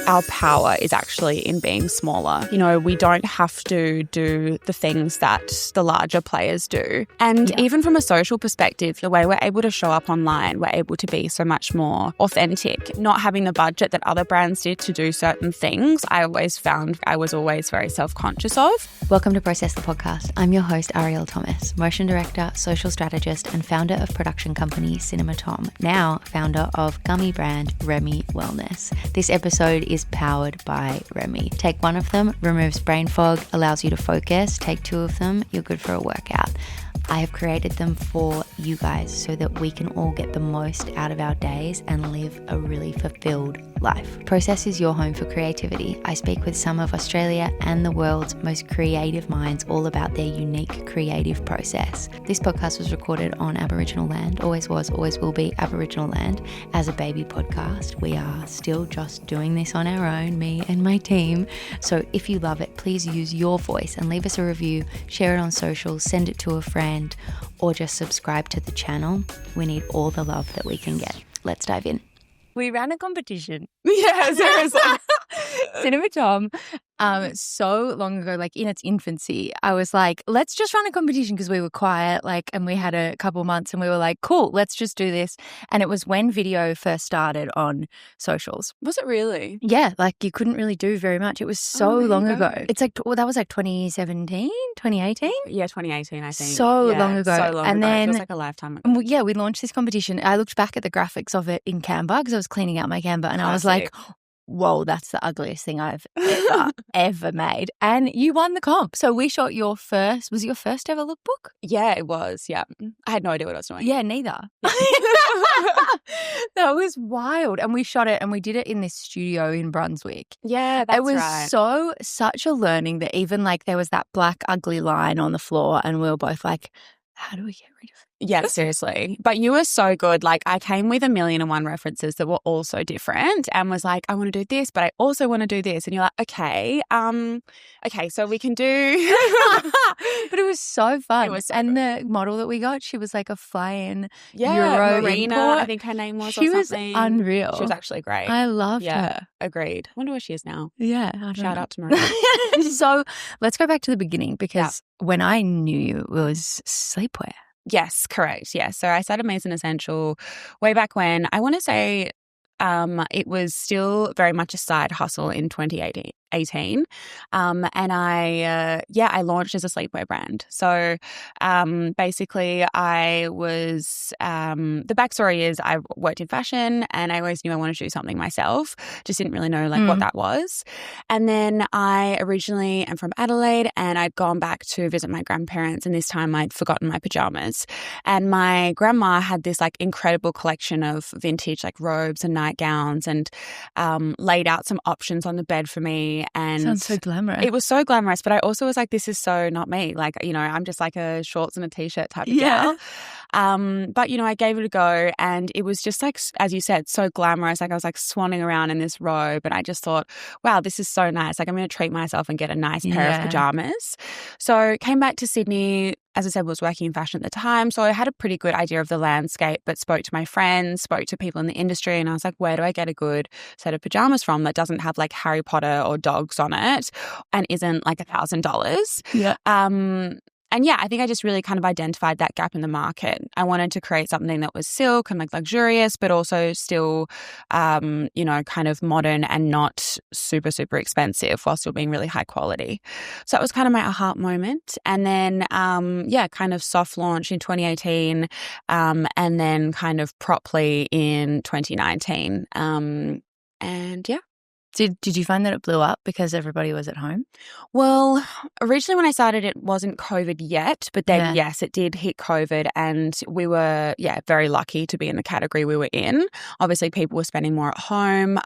our power is actually in being smaller. You know, we don't have to do the things that the larger players do. And even from a social perspective, the way we're able to show up online, we're able to be so much more authentic. Not having the budget that other brands did to do certain things, I always found I was always very self-conscious of. Welcome to Process the Podcast. I'm your host, Arielle Thomas, motion director, social strategist, and founder of production company Cinema Tom, now founder of gummy brand Remy Wellness. This episode is powered by Remy. Take one of them, removes brain fog, allows you to focus. Take two of them, you're good for a workout. I have created them for you guys so that we can all get the most out of our days and live a really fulfilled life. Process is your home for creativity. I speak with some of Australia and the world's most creative minds all about their unique creative process. This podcast was recorded on Aboriginal land, always was, always will be Aboriginal land. As a baby podcast, we are still just doing this on our own, me and my team. So if you love it, please use your voice and leave us a review, share it on social, send it to a friend, or just subscribe to the channel. We need all the love that we can get. Let's dive in. We ran a competition. Yeah, seriously. Cinema Tom, so long ago, like in its infancy, I was like, let's just run a competition because we were quiet, like, and we had a couple months and we were like, cool, let's just do this. And it was when video first started on socials. Was it really? Yeah, like you couldn't really do very much. It was so long ago. It's like, that was like 2017, 2018? Yeah, 2018, I think. So long ago. So long and ago. then, it feels like a lifetime ago. yeah, we launched this competition. I looked back at the graphics of it in Canva because I was cleaning out my Canva and I was like, whoa, that's the ugliest thing I've ever made. And you won the comp. So we shot was it your first ever lookbook? Yeah, it was. Yeah. I had no idea what I was doing. Yeah, neither. That was wild. And we shot it and we did it in this studio in Brunswick. Yeah, that's right. It was such a learning that even like there was that black ugly line on the floor and we were both like, how do we get rid of it? Yeah, seriously. But you were so good. Like I came with 1,000,001 references that were all so different and was like, I want to do this, but I also want to do this. And you're like, okay, so we can do. But it was so fun. It was so and good. the model that we got, she was like a fly-in Euro Marina, import. I think her name was. She or was something. unreal. She was actually great. I loved her. Agreed. I wonder where she is now. Yeah. Shout out to Maria. So let's go back to the beginning because when I knew you, it was sleepwear. Yes, correct. Yeah. So I started Maison Essential way back when. I want to say it was still very much a side hustle in 2018. And I launched as a sleepwear brand. So basically I was, the backstory is I worked in fashion and I always knew I wanted to do something myself. Just didn't really know what that was. And then I originally am from Adelaide and I'd gone back to visit my grandparents and this time I'd forgotten my pajamas. And my grandma had this like incredible collection of vintage like robes and nightgowns and laid out some options on the bed for me. And sounds so glamorous. It was so glamorous, but I also was like, this is so not me. Like, you know, I'm just like a shorts and a t-shirt type of gal. But, you know, I gave it a go and it was just like, as you said, so glamorous. Like I was like swanning around in this robe and I just thought, wow, this is so nice. Like I'm going to treat myself and get a nice pair of pajamas. So came back to Sydney. As I said, was working in fashion at the time. So I had a pretty good idea of the landscape, but spoke to my friends, spoke to people in the industry. And I was like, where do I get a good set of pajamas from that doesn't have like Harry Potter or dogs on it and isn't like $1,000? Yeah. And yeah, I think I just really kind of identified that gap in the market. I wanted to create something that was silk and like luxurious, but also still, you know, kind of modern and not super, super expensive while still being really high quality. So that was kind of my aha moment. And then, kind of soft launch in 2018 and then kind of properly in 2019. And yeah. Did you find that it blew up because everybody was at home? Well, originally when I started, it wasn't COVID yet, but then yes, it did hit COVID and we were, very lucky to be in the category we were in. Obviously, people were spending more at home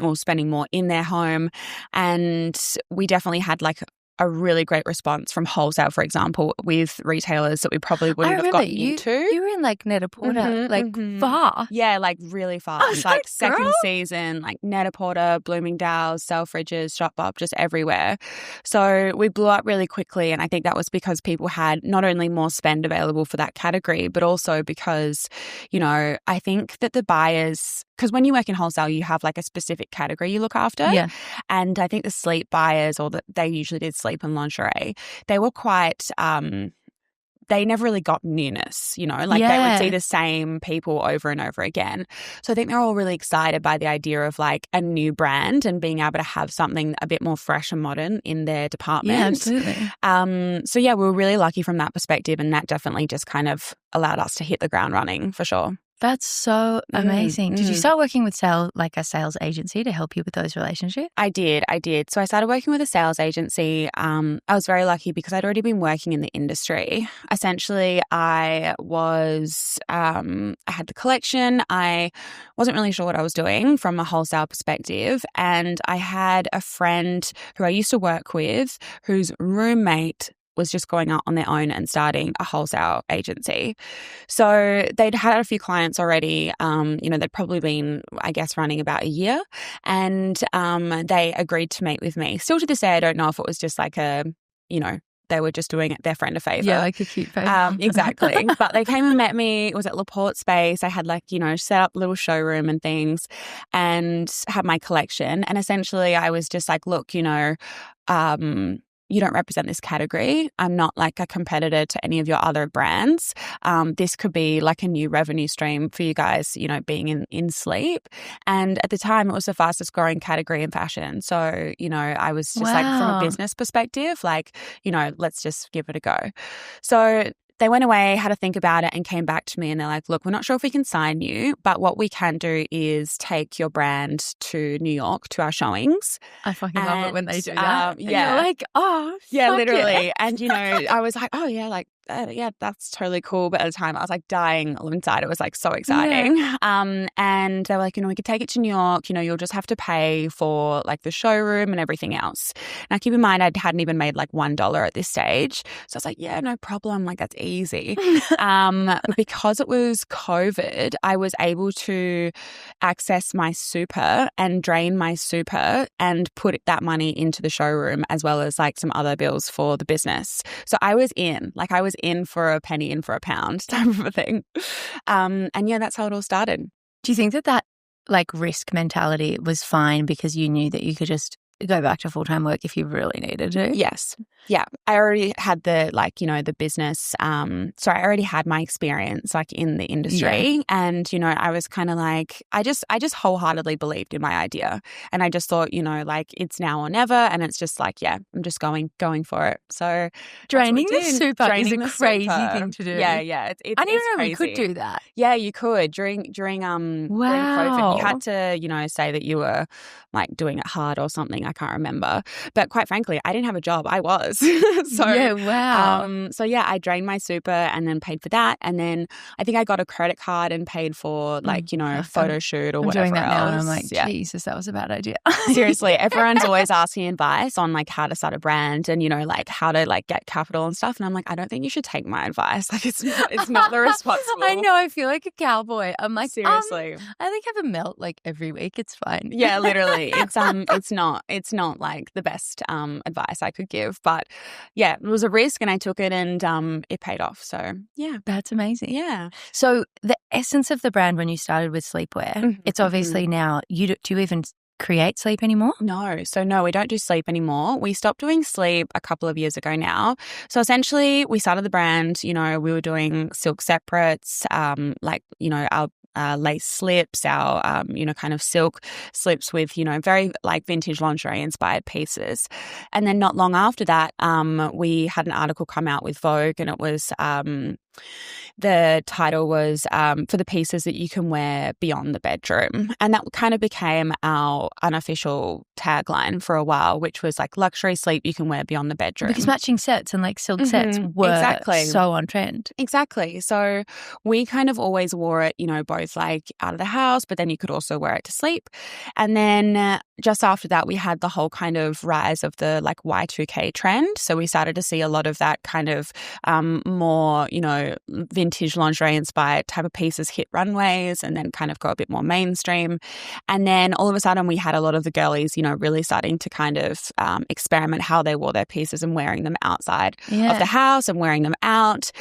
or spending more in their home. And we definitely had like a really great response from wholesale, for example, with retailers that we probably wouldn't have gotten into. You were in like Net-a-Porter, far. Yeah, like really far. I was like girl. second season, like Net-a-Porter, Bloomingdale's, Selfridges, Shopbop, just everywhere. So we blew up really quickly. And I think that was because people had not only more spend available for that category, but also because, you know, I think that the buyers, because when you work in wholesale, you have like a specific category you look after. Yeah. And I think the sleep buyers, or they usually did sleep and lingerie, they were quite, they never really got newness, you know, like they would see the same people over and over again. So I think they're all really excited by the idea of like a new brand and being able to have something a bit more fresh and modern in their department. Yeah, absolutely. So yeah, we were really lucky from that perspective, and that definitely just kind of allowed us to hit the ground running for sure. That's so amazing. Did you start working with a sales agency to help you with those relationships? I did. So I started working with a sales agency. I was very lucky because I'd already been working in the industry. Essentially, I had the collection. I wasn't really sure what I was doing from a wholesale perspective. And I had a friend who I used to work with whose roommate was just going out on their own and starting a wholesale agency. So they'd had a few clients already. They'd probably been, I guess, running about a year. And they agreed to meet with me. Still to this day, I don't know if it was just like they were just doing their friend a favor. Yeah, like a cute favor. Exactly. But they came and met me. It was at Laporte Space. I had set up a little showroom and things and had my collection. And essentially I was just like, look, you don't represent this category. I'm not like a competitor to any of your other brands. This could be like a new revenue stream for you guys, being in sleep. And at the time, it was the fastest growing category in fashion. So, I was just like, from a business perspective, let's just give it a go. So they went away, had to think about it, and came back to me and they're like, look, we're not sure if we can sign you, but what we can do is take your brand to New York to our showings. I fucking love it when they do that. Yeah. You're like, oh, yeah, literally. Yeah. And, I was like, oh, yeah, like, yeah, that's totally cool. But at the time I was like dying inside. It was like so exciting. Yeah. And they were like, we could take it to New York. You'll just have to pay for like the showroom and everything else. Now keep in mind, I hadn't even made like $1 at this stage. So I was like, yeah, no problem. Like that's easy. Because it was COVID, I was able to access my super and drain my super and put that money into the showroom as well as like some other bills for the business. So I was in for a penny, in for a pound type of a thing. And yeah, that's how it all started. Do you think that like risk mentality was fine because you knew that you could just go back to full-time work if you really needed to? Yes. Yeah. I already had the business. I already had my experience like in the industry. Yeah. And, I was kind of like, I just wholeheartedly believed in my idea. And I just thought, like it's now or never. And it's just like, yeah, I'm just going for it. So draining the super is a crazy thing to do. Yeah. Yeah. I didn't even know we could do that. Yeah, you could during COVID. You had to, say that you were like doing it hard or something. I can't remember. But quite frankly, I didn't have a job. I was. So yeah, wow. I drained my super and then paid for that. And then I think I got a credit card and paid for like, a photo shoot or whatever doing that else. now and I'm like, Jesus, that was a bad idea. Seriously, everyone's always asking advice on like how to start a brand and, like how to like get capital and stuff. And I'm like, I don't think you should take my advice. Like it's not the responsible. I know. I feel like a cowboy. I'm like, seriously. I like have a melt like every week. It's fine. Yeah, literally. It's not like the best advice I could give, but yeah, it was a risk and I took it and it paid off. So yeah. That's amazing. Yeah. So the essence of the brand when you started with sleepwear, it's obviously now, do you even create sleep anymore? No. So no, we don't do sleep anymore. We stopped doing sleep a couple of years ago now. So essentially we started the brand, we were doing silk separates, our lace slips, our, kind of silk slips with, very like vintage lingerie inspired pieces. And then not long after that, we had an article come out with Vogue and it was, the title was for the pieces that you can wear beyond the bedroom. And that kind of became our unofficial tagline for a while, which was like luxury sleep you can wear beyond the bedroom. Because matching sets and like silk sets were so on trend. Exactly. So we kind of always wore it, both like out of the house, but then you could also wear it to sleep. And then just after that, we had the whole kind of rise of the like Y2K trend. So we started to see a lot of that kind of more, vintage lingerie inspired type of pieces hit runways and then kind of go a bit more mainstream. And then all of a sudden we had a lot of the girlies, really starting to kind of experiment how they wore their pieces and wearing them outside of the house and wearing them out.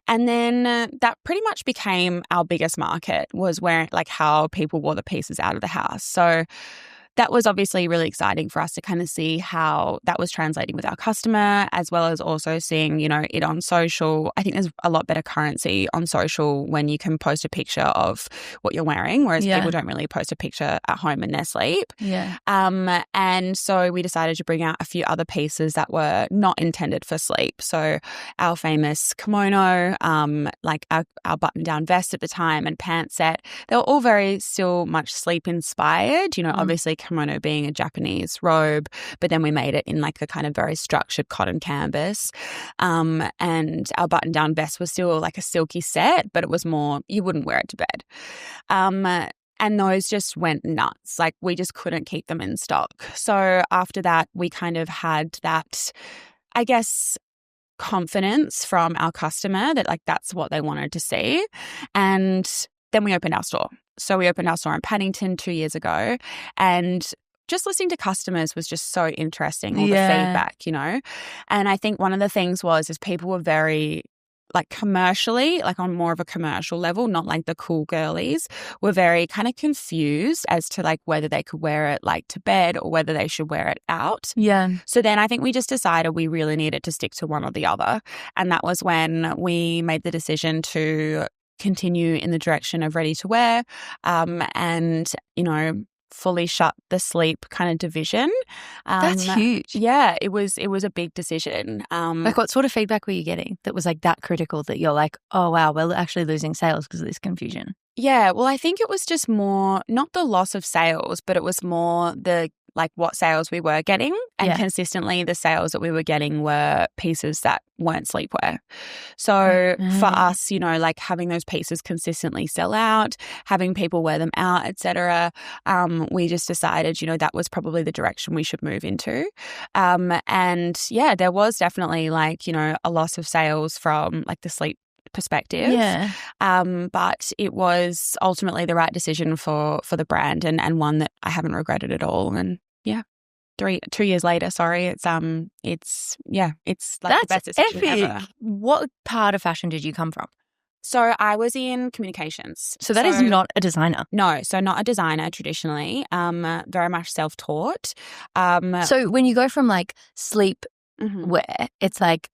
And then that pretty much became our biggest market, was wearing like how people wore the pieces out of the house. So that was obviously really exciting for us to kind of see how that was translating with our customer, as well as also seeing, it on social. I think there's a lot better currency on social when you can post a picture of what you're wearing, whereas people don't really post a picture at home in their sleep. Yeah. And so we decided to bring out a few other pieces that were not intended for sleep. So our famous kimono, like our button-down vest at the time and pants set, they were all very still much sleep inspired, obviously kimono being a Japanese robe, but then we made it in like a kind of very structured cotton canvas. And our button-down vest was still like a silky set, but it was more, you wouldn't wear it to bed. And those just went nuts. Like we just couldn't keep them in stock. So after that, we kind of had that, I guess, confidence from our customer that like that's what they wanted to see. And then we opened our store. So we opened our store in Paddington 2 years ago, and just listening to customers was just so interesting, all the feedback, And I think one of the things is people were very like commercially, like on more of a commercial level, not like the cool girlies, were very kind of confused as to like whether they could wear it like to bed or whether they should wear it out. Yeah. So then I think we just decided we really needed to stick to one or the other. And that was when we made the decision to continue in the direction of ready to wear and, fully shut the sleep kind of division. That's huge. Yeah, it was a big decision. Like what sort of feedback were you getting that was like that critical that you're like, oh, wow, we're actually losing sales because of this confusion? Yeah, well, I think it was just more not the loss of sales, but it was more the like what sales we were getting, and consistently the sales that we were getting were pieces that weren't sleepwear. So for us, like having those pieces consistently sell out, having people wear them out, etc., we just decided, that was probably the direction we should move into. And yeah, there was definitely like, a loss of sales from like the sleep perspective. Yeah. But it was ultimately the right decision for the brand and one that I haven't regretted at all. And yeah, 2 years later, sorry, it's like That's the best decision epic. ever. What part of fashion did you come from? So I was in communications. So that is not a designer. No, so not a designer traditionally, very much self-taught. So when you go from like sleep Mhm. wear, it's like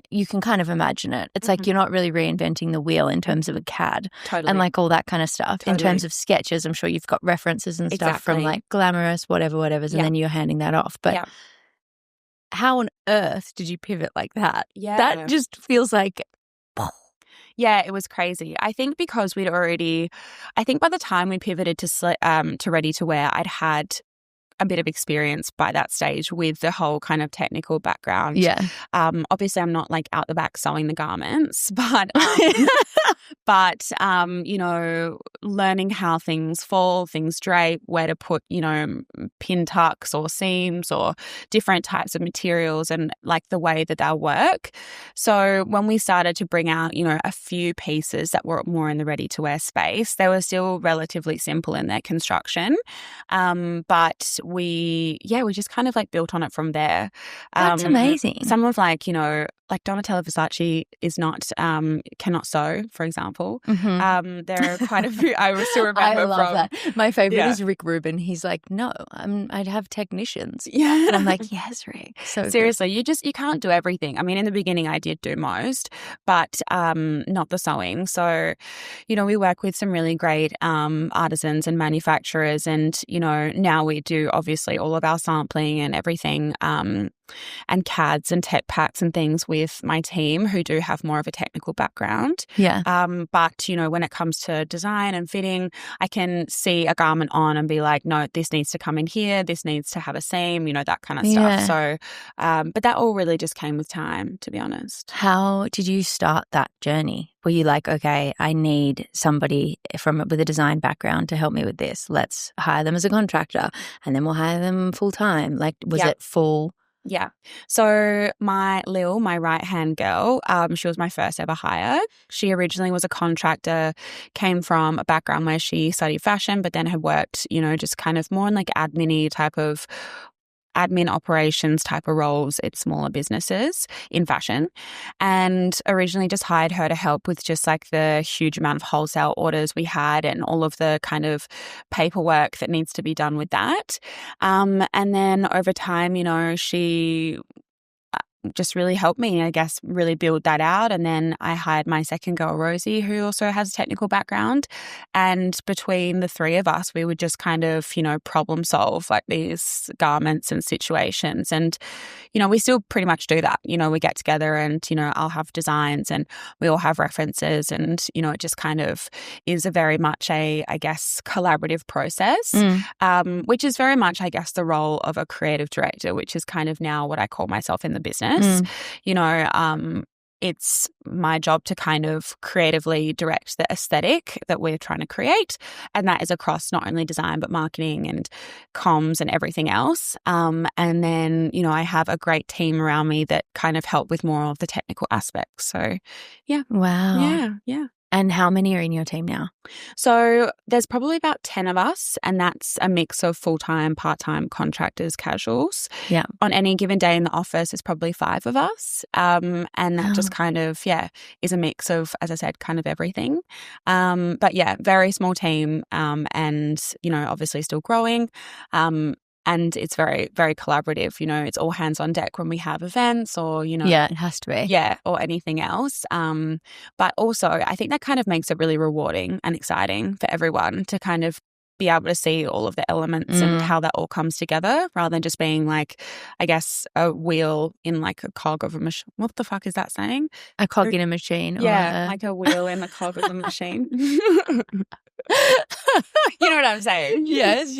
you can kind of imagine it. It's like you're not really reinventing the wheel in terms of a CAD Totally. and like all that kind of stuff. Totally. In terms of sketches, I'm sure you've got references and stuff from Exactly. like glamorous, whatever's, and then you're handing that off. But how on earth did you pivot like that? Yeah. That just feels like Yeah, it was crazy. I think because I think by the time we pivoted to ready to wear, I'd had a bit of experience by that stage with the whole kind of technical background. Yeah. Obviously, I'm not like out the back sewing the garments, but learning how things fall, things drape, where to put, pin tucks or seams or different types of materials and like the way that they'll work. So when we started to bring out, a few pieces that were more in the ready to wear space, they were still relatively simple in their construction. But we just kind of like built on it from there. That's amazing. Some of like Donatella Versace is not cannot sew, for example. There are quite a few I still remember. I love that. My favorite Yeah. is Rick Rubin. He's like, no, I'd have technicians. Yeah. And I'm like, yes, Rick. So seriously, you can't do everything. I mean, in the beginning I did do most, but not the sewing. So, we work with some really great artisans and manufacturers, and now we do obviously all of our sampling and everything and CADs and tech packs and things with my team who do have more of a technical background. Yeah. But, you know, when it comes to design and fitting, I can see a garment on and be like, no, this needs to come in here. This needs to have a seam, you know, that kind of stuff. So, but that all really just came with time, to be honest. How did you start that journey? Were you like, okay, I need somebody with a design background to help me with this. Let's hire them as a contractor and then we'll hire them full time. Like, was it full? Yeah. So my right-hand girl, she was my first ever hire. She originally was a contractor, came from a background where she studied fashion, but then had worked, you know, just kind of more in like admin operations type of roles at smaller businesses in fashion, and originally just hired her to help with just like the huge amount of wholesale orders we had and all of the kind of paperwork that needs to be done with that. And then over time, you know, she just really helped me, I guess, really build that out. And then I hired my second girl, Rosie, who also has a technical background. And between the three of us, we would just kind of, you know, problem solve like these garments and situations. And, you know, we still pretty much do that. You know, we get together and, you know, I'll have designs and we all have references. And, you know, it just kind of is a very much I guess, collaborative process, which is very much, I guess, the role of a creative director, which is kind of now what I call myself in the business. You know, it's my job to kind of creatively direct the aesthetic that we're trying to create. And that is across not only design, but marketing and comms and everything else. And then, you know, I have a great team around me that kind of help with more of the technical aspects. So, yeah. Wow. Yeah. And how many are in your team now? So there's probably about 10 of us, and that's a mix of full-time, part-time, contractors, casuals. Yeah. On any given day in the office, it's probably 5 of us. And that just kind of, is a mix of, as I said, kind of everything. But yeah, very small team, and, you know, obviously still growing. And it's very, very collaborative. You know, it's all hands on deck when we have events or, you know. Yeah, it has to be. Yeah, or anything else. But also, I think that kind of makes it really rewarding and exciting for everyone to kind of be able to see all of the elements and how that all comes together rather than just being like, I guess, a wheel in like a cog of a machine. What the fuck is that saying? A cog in a machine. Yeah, like a wheel in the cog of a machine. You know what I'm saying? Yes.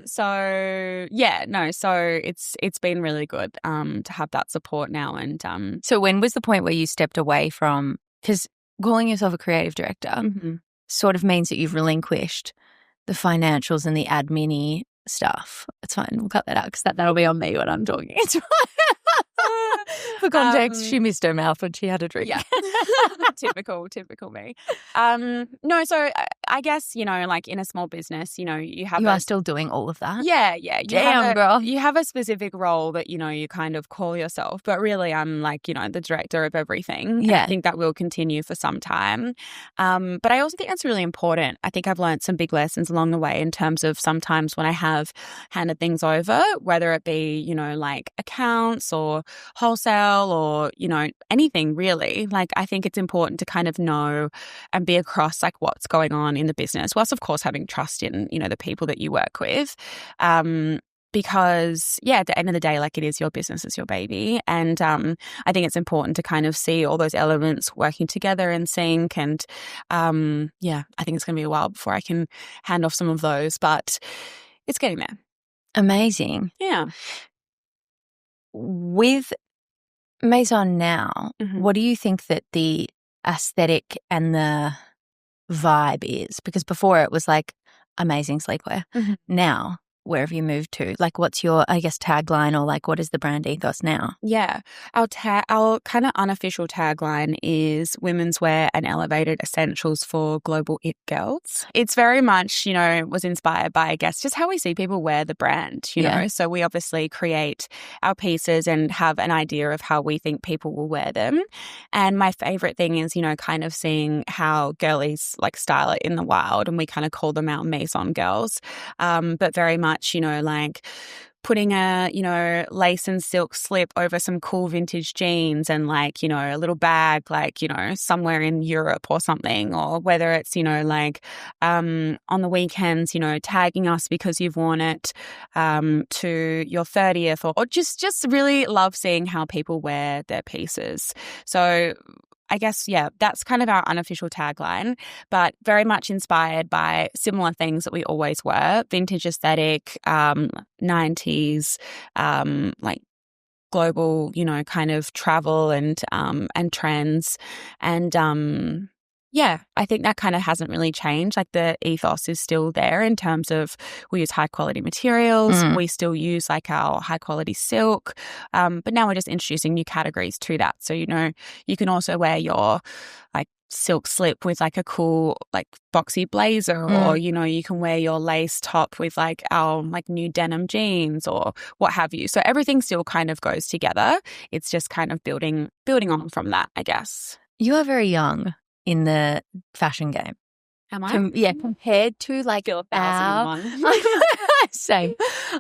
So it's been really good to have that support now. And so when was the point where you stepped away from, because calling yourself a creative director sort of means that you've relinquished the financials and the admin-y stuff. It's fine. We'll cut that out because that'll be on me when I'm talking. It's fine. For context, she missed her mouth when she had a drink. Yeah. Typical me. No, so I guess, you know, like in a small business, you know, you are still doing all of that? Yeah. Damn, girl. You have a specific role that, you know, you kind of call yourself, but really I'm like, you know, the director of everything. Yeah. I think that will continue for some time. But I also think that's really important. I think I've learned some big lessons along the way in terms of sometimes when I have handed things over, whether it be, you know, like accounts or wholesale or, you know, anything really. Like I think it's important to kind of know and be across like what's going on in the business, whilst of course having trust in, you know, the people that you work with. Because at the end of the day, like it is your business, it's your baby. And I think it's important to kind of see all those elements working together and sync. And I think it's going to be a while before I can hand off some of those, but it's getting there. Amazing. Yeah. With Maison now, what do you think that the aesthetic and the vibe is? Because before it was like amazing sleepwear. Now, where have you moved to? Like what's your, I guess, tagline or like what is the brand ethos now? Yeah. Our kind of unofficial tagline is women's wear and elevated essentials for global it girls. It's very much, you know, was inspired by, I guess, just how we see people wear the brand, you know. So we obviously create our pieces and have an idea of how we think people will wear them. And my favorite thing is, you know, kind of seeing how girlies like style it in the wild, and we kind of call them our Maison girls. But very much, you know, like putting a, lace and silk slip over some cool vintage jeans and like, a little bag, like, somewhere in Europe or something, or whether it's, on the weekends, tagging us because you've worn it to your 30th or just really love seeing how people wear their pieces. So I guess, that's kind of our unofficial tagline, but very much inspired by similar things that we always were: vintage aesthetic, 90s, like global, kind of travel and trends. And I think that kind of hasn't really changed. Like the ethos is still there in terms of we use high quality materials. We still use like our high quality silk. But now we're just introducing new categories to that. So, you can also wear your like silk slip with like a cool like boxy blazer or, you can wear your lace top with like our like new denim jeans or what have you. So everything still kind of goes together. It's just kind of building on from that, I guess. You are very young in the fashion game. Am I? Compared to like Feel 1,001. Same.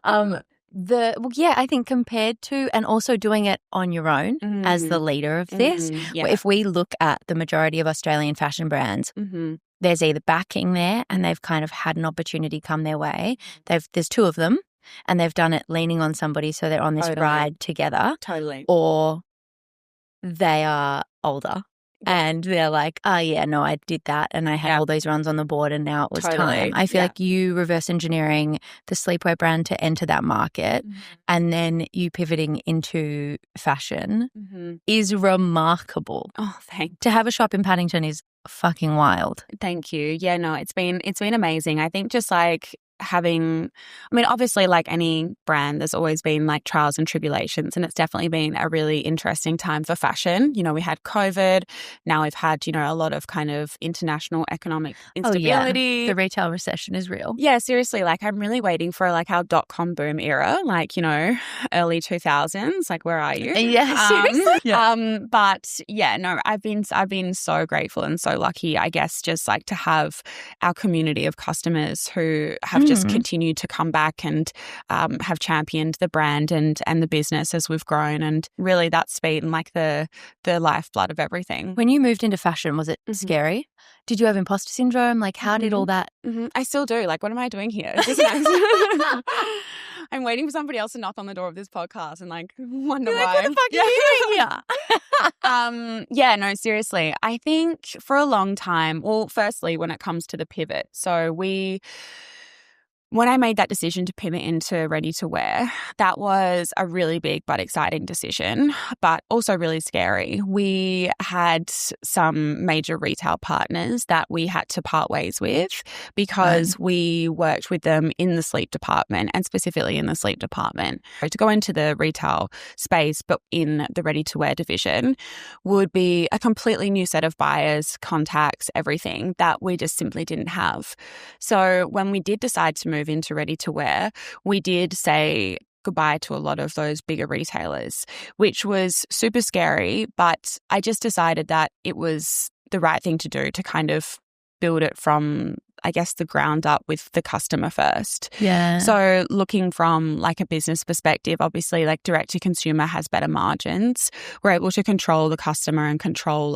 I think compared to, and also doing it on your own as the leader of this. If we look at the majority of Australian fashion brands, there's either backing there and they've kind of had an opportunity come their way. There's two of them and they've done it leaning on somebody, so they're on this ride together. Totally. Or they are older. And they're like, oh, yeah, no, I did that and I had all those runs on the board and now it was time. I feel like you reverse engineering the sleepwear brand to enter that market and then you pivoting into fashion is remarkable. Oh, thanks. To have a shop in Paddington is fucking wild. Thank you. Yeah, no, it's been amazing. I think just like obviously like any brand, there's always been like trials and tribulations, and it's definitely been a really interesting time for fashion. We had COVID, now we've had, a lot of kind of international economic instability. The retail recession is real. Yeah, seriously, like I'm really waiting for like our .com boom era, like, early 2000s, like where are you? Yeah, seriously. But yeah, no, I've been so grateful and so lucky, I guess, just like to have our community of customers who have just continued to come back and have championed the brand and the business as we've grown. And really that's been like the lifeblood of everything. When you moved into fashion, was it scary? Did you have imposter syndrome? Like how did all that? I still do. Like, what am I doing here? Is this nice? I'm waiting for somebody else to knock on the door of this podcast and like wonder why. What the fuck are you doing here? No, seriously. I think for a long time, well, firstly, when it comes to the pivot, so when I made that decision to pivot into ready to wear, that was a really big but exciting decision, but also really scary. We had some major retail partners that we had to part ways with because we worked with them in the sleep department and specifically in the sleep department. To go into the retail space, but in the ready to wear division would be a completely new set of buyers, contacts, everything that we just simply didn't have. So when we did decide to move into ready to wear, we did say goodbye to a lot of those bigger retailers, which was super scary, but I just decided that it was the right thing to do to kind of build it from, I guess, the ground up with the customer first. Yeah. So looking from like a business perspective, obviously like direct to consumer has better margins. We're able to control the customer and control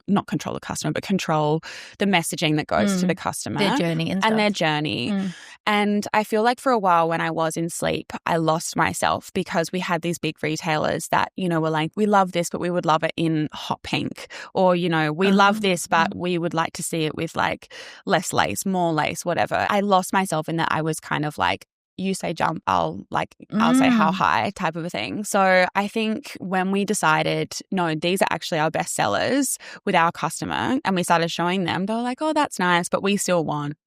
not control the customer, but control the messaging that goes to the customer. Their journey and their journey. And I feel like for a while when I was in sleep, I lost myself because we had these big retailers that, were like, we love this, but we would love it in hot pink. Or, we love this, but we would like to see it with like less lace, more lace, whatever. I lost myself in that I was kind of like, you say jump, I'll say how high type of a thing. So I think when we decided, no, these are actually our best sellers with our customer and we started showing them, they were like, oh, that's nice, but we still want,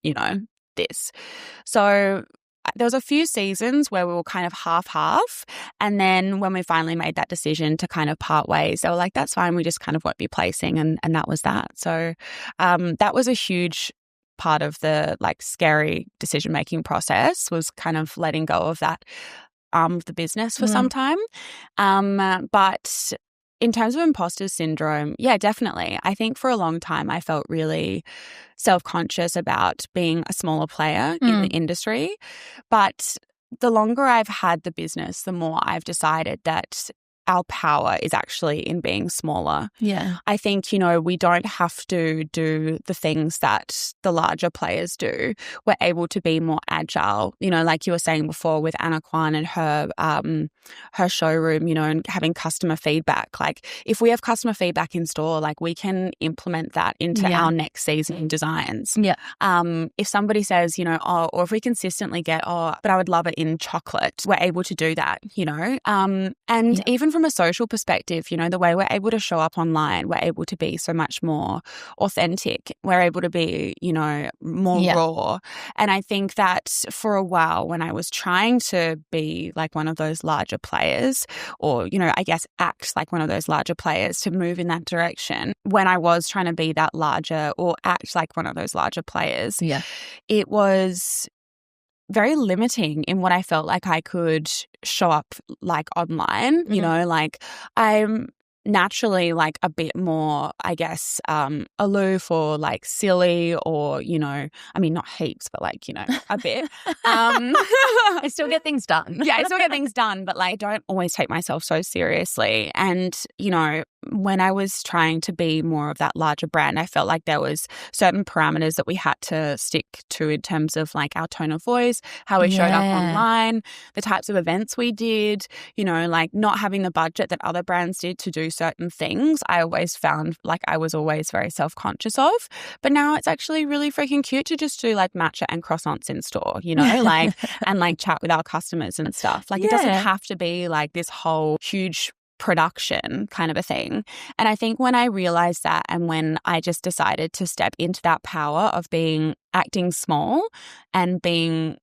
this. So there was a few seasons where we were kind of half. And then when we finally made that decision to kind of part ways, they were like, that's fine. We just kind of won't be placing. And that was that. So that was a huge part of the like scary decision-making process, was kind of letting go of that arm of the business for some time. But in terms of imposter syndrome, yeah, definitely. I think for a long time I felt really self-conscious about being a smaller player in the industry. But the longer I've had the business, the more I've decided that our power is actually in being smaller. Yeah. I think, we don't have to do the things that the larger players do. We're able to be more agile, like you were saying before with Anna Kwan and her showroom, and having customer feedback. Like if we have customer feedback in store, like we can implement that into our next season designs. Yeah. If somebody says, or if we consistently get, but I would love it in chocolate, we're able to do that, and even from a social perspective, the way we're able to show up online, we're able to be so much more authentic. We're able to be, more raw. And I think that for a while when I was trying to be like one of those larger players or, I guess act like one of those larger players to move in that direction, when I was trying to be that larger or act like one of those larger players, it was very limiting in what I felt like I could show up like online, like I'm naturally like a bit more, I guess, aloof or like silly or, I mean, not heaps, but like, a bit. I still get things done. Yeah, I still get things done, but like don't always take myself so seriously. And, when I was trying to be more of that larger brand, I felt like there was certain parameters that we had to stick to in terms of like our tone of voice, how we showed up online, the types of events we did, like not having the budget that other brands did to do certain things. I always found like I was always very self-conscious of, but now it's actually really freaking cute to just do like matcha and croissants in store, like, and like chat with our customers and stuff. Like it doesn't have to be like this whole huge production kind of a thing. And I think when I realized that and when I just decided to step into that power of acting small and being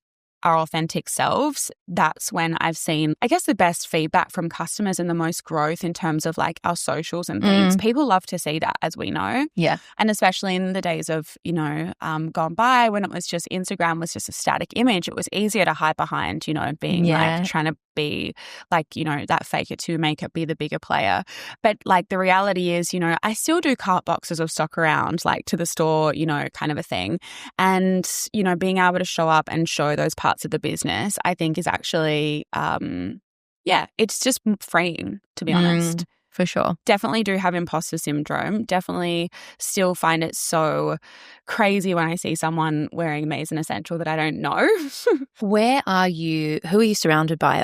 our authentic selves, that's when I've seen, I guess, the best feedback from customers and the most growth in terms of like our socials and things. People love to see that, as we know. Yeah. And especially in the days of, gone by when it was just Instagram was just a static image, it was easier to hide behind, being like trying to be like, that fake it to make it be the bigger player. But like the reality is, I still do cart boxes of stock around like to the store, kind of a thing. And, being able to show up and show those parts of the business, I think is actually, it's just freeing, to be honest. For sure. Definitely do have imposter syndrome. Definitely still find it so crazy when I see someone wearing Maison Essential that I don't know. Who are you surrounded by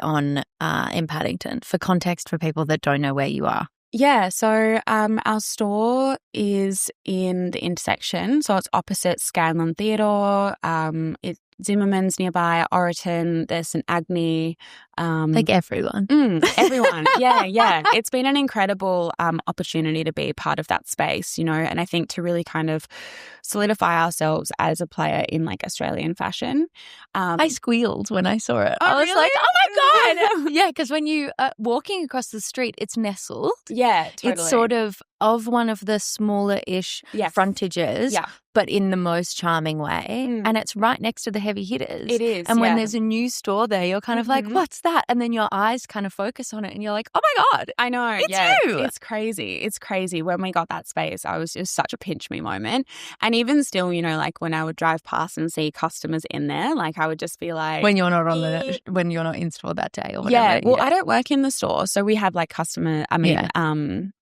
in Paddington? For context for people that don't know where you are. Yeah, so our store is in the intersection. So it's opposite Scanlon Theatre. It's Zimmerman's nearby, Oroton, there's St Agni. Like everyone. Everyone. Yeah. It's been an incredible opportunity to be part of that space, and I think to really kind of solidify ourselves as a player in like Australian fashion. I squealed when I saw it. Oh, I was really? like, oh my God. Yeah, because when you are walking across the street, it's nestled. Yeah, totally. It's sort of one of the smaller-ish frontages, but in the most charming way. And it's right next to the heavy hitters. It is, and when there's a new store there, you're kind of like, what's that? And then your eyes kind of focus on it and you're like, oh my God. I know. It's you. It's crazy. It's crazy. When we got that space, it was such a pinch me moment. And even still, like when I would drive past and see customers in there, like I would just be like. When you're not when you're not in store that day or whatever. Yeah. Well, I don't work in the store. So we have like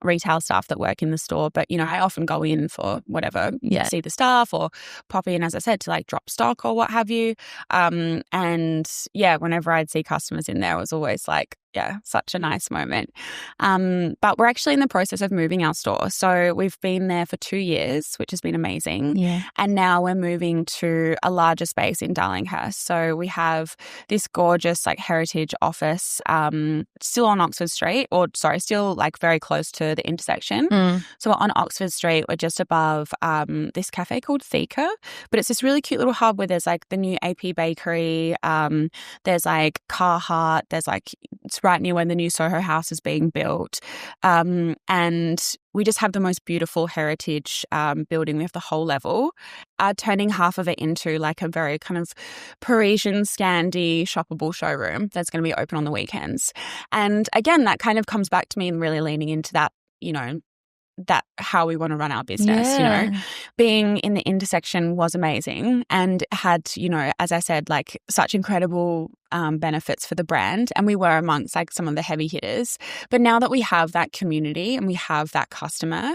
retail staff that work in the store. But, I often go in for whatever, see the staff or pop in, as I said, to like drop stock or what have you. Whenever I'd see customers in there, it was always like, such a nice moment. But we're actually in the process of moving our store. So we've been there for 2 years, which has been amazing. Yeah. And now we're moving to a larger space in Darlinghurst. So we have this gorgeous like heritage office still on Oxford Street, still like very close to the intersection. So we're on Oxford Street. We're just above this cafe called Thika. But it's this really cute little hub where there's like the new AP Bakery. There's like Carhartt. There's like, it's right near when the new Soho House is being built. And we just have the most beautiful heritage building. We have the whole level, turning half of it into like a very kind of Parisian, Scandi, shoppable showroom that's going to be open on the weekends. And again, that kind of comes back to me and really leaning into that, how we want to run our business. You know, being in the intersection was amazing and had, you know, as I said, like such incredible benefits for the brand, and we were amongst like some of the heavy hitters. But now that we have that community and we have that customer,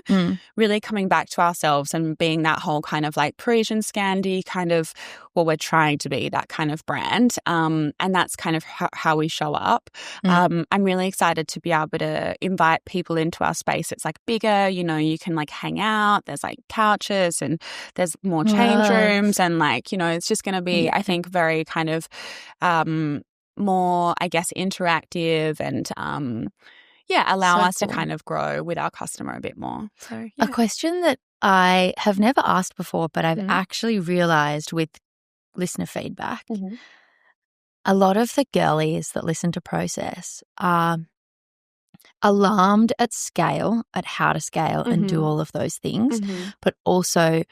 really coming back to ourselves and being that whole kind of like Parisian Scandi kind of, well, we're trying to be that kind of brand, and that's kind of how we show up. I'm really excited to be able to invite people into our space. It's like bigger, you know, you can like hang out, there's like couches and there's more change rooms, and like, you know, it's just going to be, I think, very kind of more, I guess, interactive and allow us to kind of grow with our customer a bit more. So a question that I have never asked before, but I've actually realized with listener feedback, a lot of the girlies that listen to Process are alarmed at how to scale and do all of those things, but also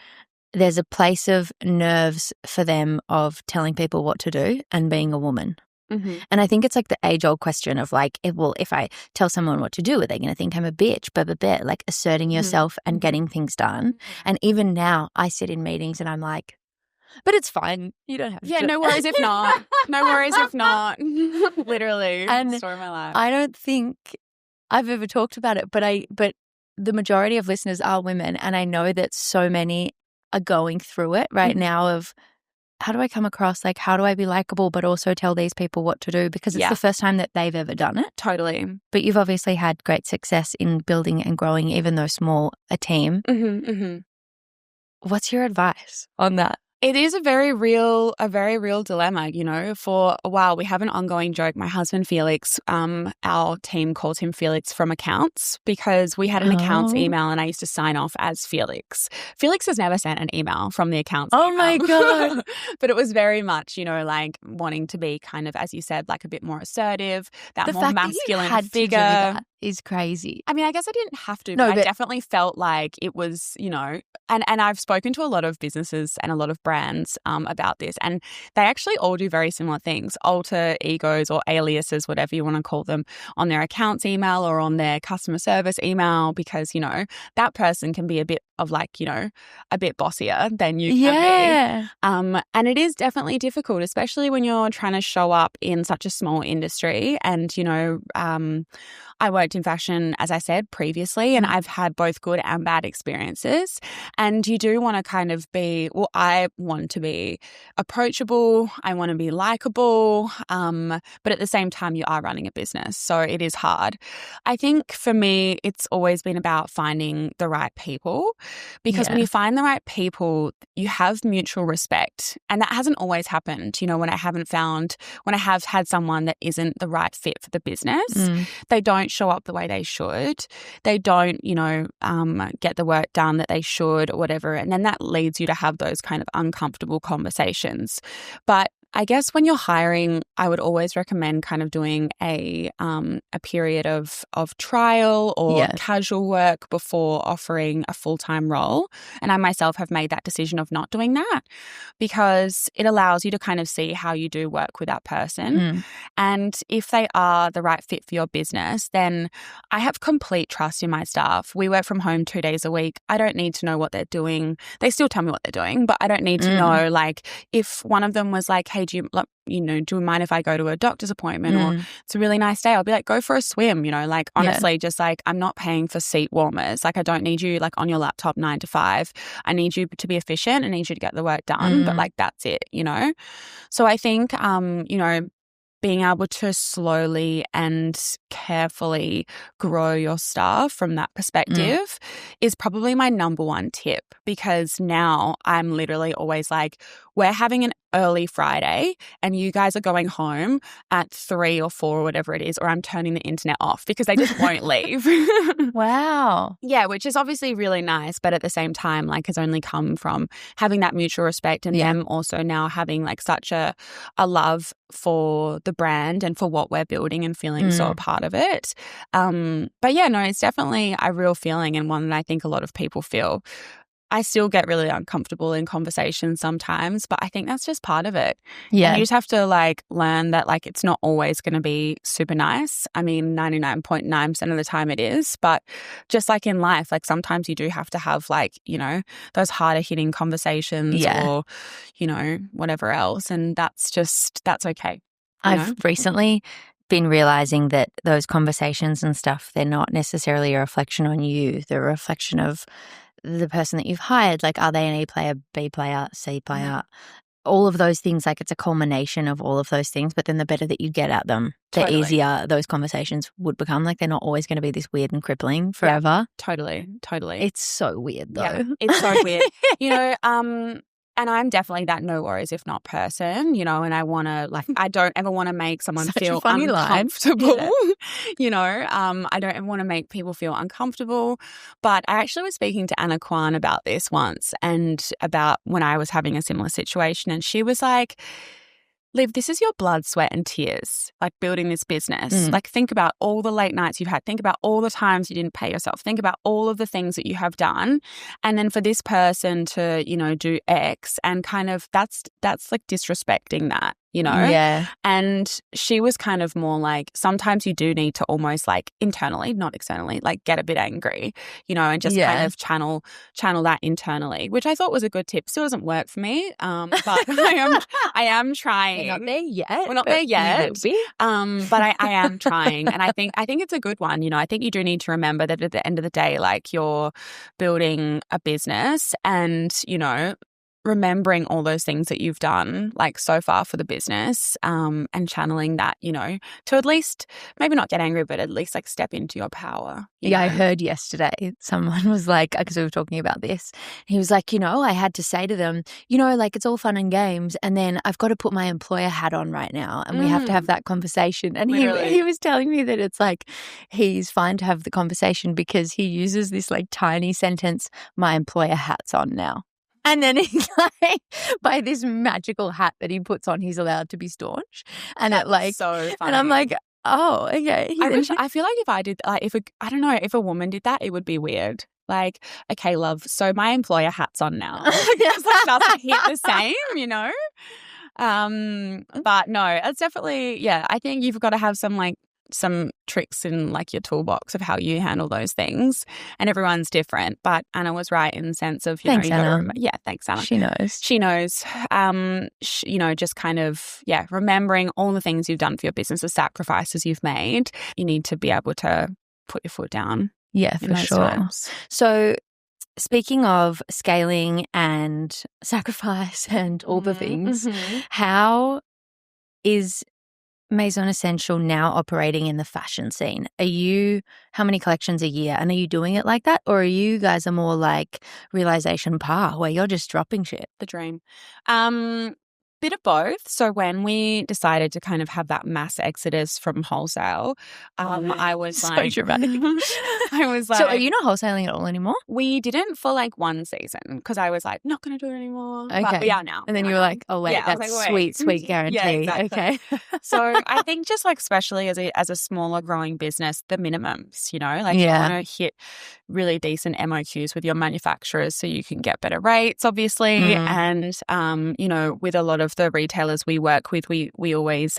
there's a place of nerves for them of telling people what to do and being a woman. And I think it's like the age-old question of like, if I tell someone what to do, are they going to think I'm a bitch? But like asserting yourself and getting things done. And even now I sit in meetings and I'm like, but it's fine. You don't have to. Yeah, no worries if not. No worries if not. Literally. And story of my life. I don't think I've ever talked about it, but the majority of listeners are women, and I know that so many are going through it right now of how do I come across, like how do I be likable but also tell these people what to do, because it's the first time that they've ever done it. Totally. But you've obviously had great success in building and growing, even though small, a team. What's your advice on that? It is a very real dilemma, you know. For a while, we have an ongoing joke. My husband, Felix, our team calls him Felix from accounts, because we had an accounts email and I used to sign off as Felix. Felix has never sent an email from the accounts email. My God. But it was very much, you know, like wanting to be kind of, as you said, like a bit more assertive, that more masculine figure. To do that is crazy. I mean, I guess I didn't have to, but I definitely felt like it was, you know, and I've spoken to a lot of businesses and a lot of brands about this, and they actually all do very similar things, alter egos or aliases, whatever you want to call them, on their accounts email or on their customer service email, because, you know, that person can be a bit of like, you know, a bit bossier than you can be. And it is definitely difficult, especially when you're trying to show up in such a small industry. And, you know, I worked in fashion, as I said previously, and I've had both good and bad experiences. And you do want to kind of be, well, I want to be approachable, I want to be likable, but at the same time, you are running a business, so it is hard. I think for me, it's always been about finding the right people, because when you find the right people, you have mutual respect. And that hasn't always happened. You know, when I have had someone that isn't the right fit for the business, they don't show up the way they should. They don't, you know, get the work done that they should or whatever. And then that leads you to have those kind of uncomfortable conversations. But I guess when you're hiring, I would always recommend kind of doing a period of trial or casual work before offering a full-time role. And I myself have made that decision of not doing that, because it allows you to kind of see how you do work with that person. And if they are the right fit for your business, then I have complete trust in my staff. We work from home 2 days a week. I don't need to know what they're doing. They still tell me what they're doing, but I don't need to know, like, if one of them was like, hey, do you mind if I go to a doctor's appointment, or it's a really nice day, I'll be like, go for a swim, you know, like honestly, just like, I'm not paying for seat warmers. Like, I don't need you like on your laptop 9 to 5. I need you to be efficient. I need you to get the work done, but like, that's it, you know? So I think, you know, being able to slowly and carefully grow your staff from that perspective is probably my number one tip, because now I'm literally always like, we're having an early Friday and you guys are going home at 3 or 4 or whatever it is, or I'm turning the internet off, because they just won't leave. Wow. Yeah, which is obviously really nice, but at the same time, like, has only come from having that mutual respect, and them also now having like such a love for the brand and for what we're building and feeling so a part of it. But yeah, no, it's definitely a real feeling, and one that I think a lot of people feel. I still get really uncomfortable in conversations sometimes, but I think that's just part of it. Yeah. And you just have to like learn that like it's not always going to be super nice. I mean, 99.9% of the time it is, but just like in life, like sometimes you do have to have like, you know, those harder hitting conversations or, you know, whatever else. And that's okay. I've recently been realizing that those conversations and stuff, they're not necessarily a reflection on you. They're a reflection of the person that you've hired. Like, are they an A player, B player, C player? All of those things, like it's a culmination of all of those things. But then the better that you get at them, the easier those conversations would become. Like, they're not always going to be this weird and crippling forever. Totally. It's so weird though. Yeah, it's so weird. You know, and I'm definitely that no worries if not person, you know, and I want to like, I don't ever want to make someone feel uncomfortable, you know, I don't ever want to make people feel uncomfortable. But I actually was speaking to Anna Kwan about this once and about when I was having a similar situation. And she was like, Liv, this is your blood, sweat and tears, like building this business. Like think about all the late nights you've had. Think about all the times you didn't pay yourself. Think about all of the things that you have done. And then for this person to, you know, do X and kind of that's like disrespecting that, you know? Yeah. And she was kind of more like, sometimes you do need to almost like internally, not externally, like get a bit angry, you know, and just kind of channel that internally, which I thought was a good tip. Still doesn't work for me, but I am trying. We're not there yet. We're not there yet. But I am trying. And I think it's a good one. You know, I think you do need to remember that at the end of the day, like you're building a business and, you know, remembering all those things that you've done like so far for the business and channeling that, you know, to at least maybe not get angry, but at least like step into your power. You know? I heard yesterday someone was like, because we were talking about this, he was like, you know, I had to say to them, you know, like it's all fun and games and then I've got to put my employer hat on right now and we have to have that conversation. And he was telling me that it's like he's fine to have the conversation because he uses this like tiny sentence, my employer hat's on now. And then he's like, by this magical hat that he puts on, he's allowed to be staunch. And that's it like, so funny. And I'm like, oh, okay. I feel like if I did, like, I don't know, if a woman did that, it would be weird. Like, okay, love, so my employer hat's on now. It's like doesn't hit the same, you know? But no, it's definitely, I think you've got to have some tricks in like your toolbox of how you handle those things, and everyone's different. But Anna was right in the sense of, thanks, Anna. Thanks, Anna. She knows. You know, just kind of remembering all the things you've done for your business, the sacrifices you've made. You need to be able to put your foot down. Yeah, for sure. Times. So, speaking of scaling and sacrifice and all the things, how is Maison Essential now operating in the fashion scene? How many collections a year? And are you doing it like that? Or are you guys are more like Realization Par where you're just dropping shit? The dream. Bit of both. So when we decided to kind of have that mass exodus from wholesale, I was so like, dramatic. I was like, so are you not wholesaling at all anymore? We didn't for like one season because I was like, not going to do it anymore. Okay. But we are now. And then you were like, oh wait, that's like, sweet guarantee. Yeah, exactly. Okay. So I think just like especially as a smaller growing business, the minimums, you know, like you want to hit really decent MOQs with your manufacturers so you can get better rates, obviously. And, you know, with a lot of the retailers we work with, we always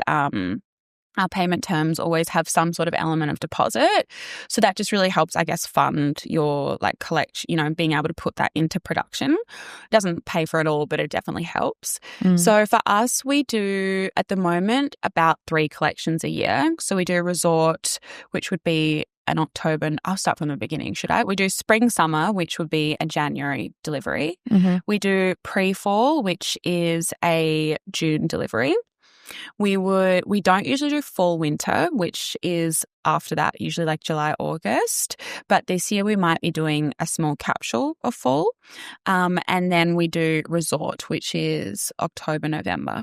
our payment terms always have some sort of element of deposit. So that just really helps, I guess, fund your like collection, you know, being able to put that into production. It doesn't pay for it all, but it definitely helps. So for us, we do at the moment about 3 collections a year. So we do Resort, which would be an October, I'll start from the beginning, should I? We do Spring Summer, which would be a January delivery. We do Pre-Fall, which is a June delivery. We don't usually do Fall Winter, which is after that, usually like July, August. But this year we might be doing a small capsule of fall. And then we do Resort, which is October, November.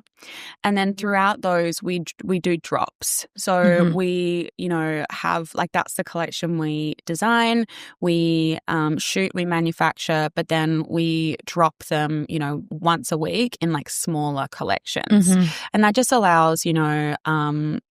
And then throughout those, we do drops. So we, you know, have like that's the collection we design, we shoot, we manufacture, but then we drop them, you know, once a week in like smaller collections. And that just allows, you know,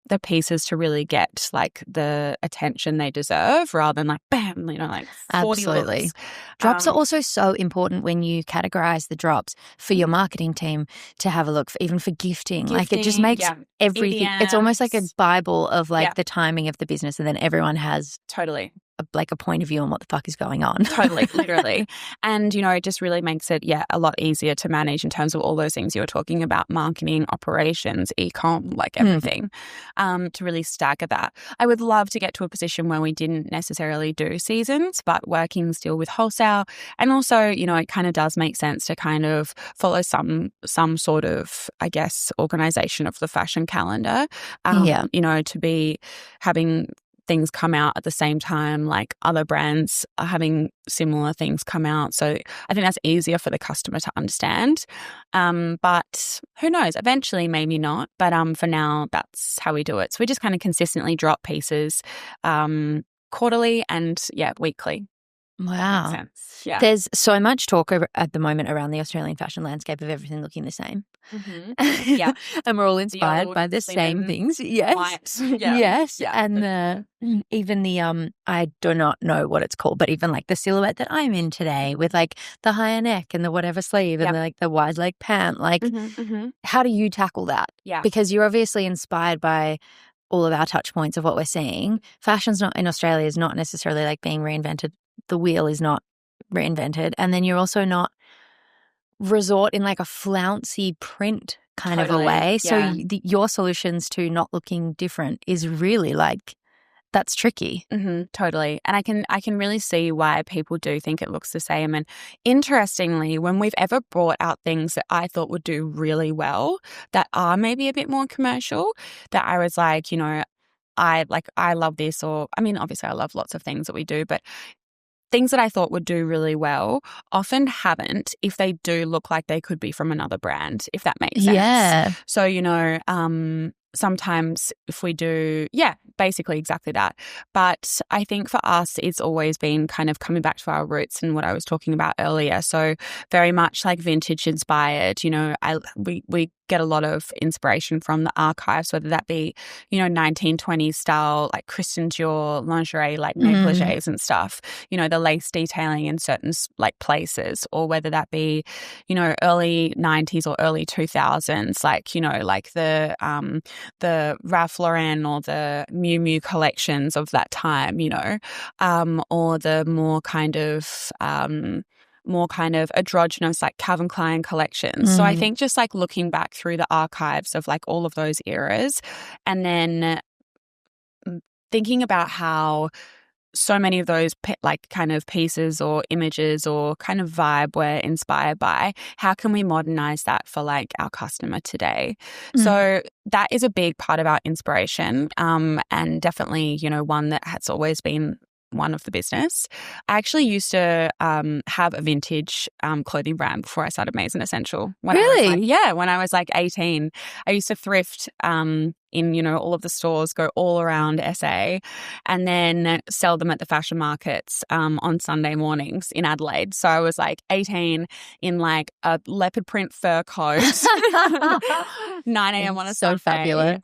the pieces to really get like the attention they deserve rather than like bam, like 40 Absolutely. looks. Drops are also so important when you categorize the drops for your marketing team to have a look, even for gifting. Like it just makes everything, it's almost like a Bible of like the timing of the business, and then everyone has totally like a point of view on what the fuck is going on. Totally, literally. And, it just really makes it, a lot easier to manage in terms of all those things you were talking about, marketing, operations, e-com, like everything, to really stagger that. I would love to get to a position where we didn't necessarily do seasons, but working still with wholesale. And also, it kind of does make sense to kind of follow some sort of, I guess, organization of the fashion calendar, to be having things come out at the same time, like other brands are having similar things come out. So I think that's easier for the customer to understand. But who knows? Eventually, maybe not. But for now, that's how we do it. So we just kind of consistently drop pieces quarterly and weekly. Wow. Makes sense. Yeah. There's so much talk at the moment around the Australian fashion landscape of everything looking the same. Mm-hmm. Yeah. And we're all inspired by the same things. Yes. White. Yeah. Yes. Yeah. And even the, I do not know what it's called, but even like the silhouette that I'm in today with like the higher neck and the whatever sleeve and like the wide leg pant, like how do you tackle that? Yeah. Because you're obviously inspired by all of our touch points of what we're seeing. Fashion's not in Australia is not necessarily like being reinvented. The wheel is not reinvented. And then you're also not resort in like a flouncy print kind of a way. Yeah. So your solutions to not looking different is really like, that's tricky. Totally. And I can really see why people do think it looks the same. And interestingly, when we've ever brought out things that I thought would do really well that are maybe a bit more commercial, that I was like, I love this, or I mean, obviously I love lots of things that we do, but things that I thought would do really well often haven't if they do look like they could be from another brand, if that makes sense. Yeah. So, sometimes if we do, basically exactly that. But I think for us, it's always been kind of coming back to our roots and what I was talking about earlier. So very much like vintage inspired, we get a lot of inspiration from the archives, whether that be, 1920s style, like Christian Dior lingerie, like negligees and stuff, the lace detailing in certain like places, or whether that be, early 90s or early 2000s, like, like the Ralph Lauren or the Miu Miu collections of that time, or the more kind of androgynous like Calvin Klein collections. So I think just like looking back through the archives of like all of those eras and then thinking about how so many of those like kind of pieces or images or kind of vibe we're inspired by, how can we modernize that for like our customer today? So that is a big part of our inspiration, and definitely, one that has always been one of the business. I actually used to have a vintage clothing brand before I started Maison Essential. Really? When I was like 18, I used to thrift in, all of the stores, go all around SA, and then sell them at the fashion markets on Sunday mornings in Adelaide. So I was like 18 in like a leopard print fur coat, 9 a.m. on a so Sunday. Fabulous.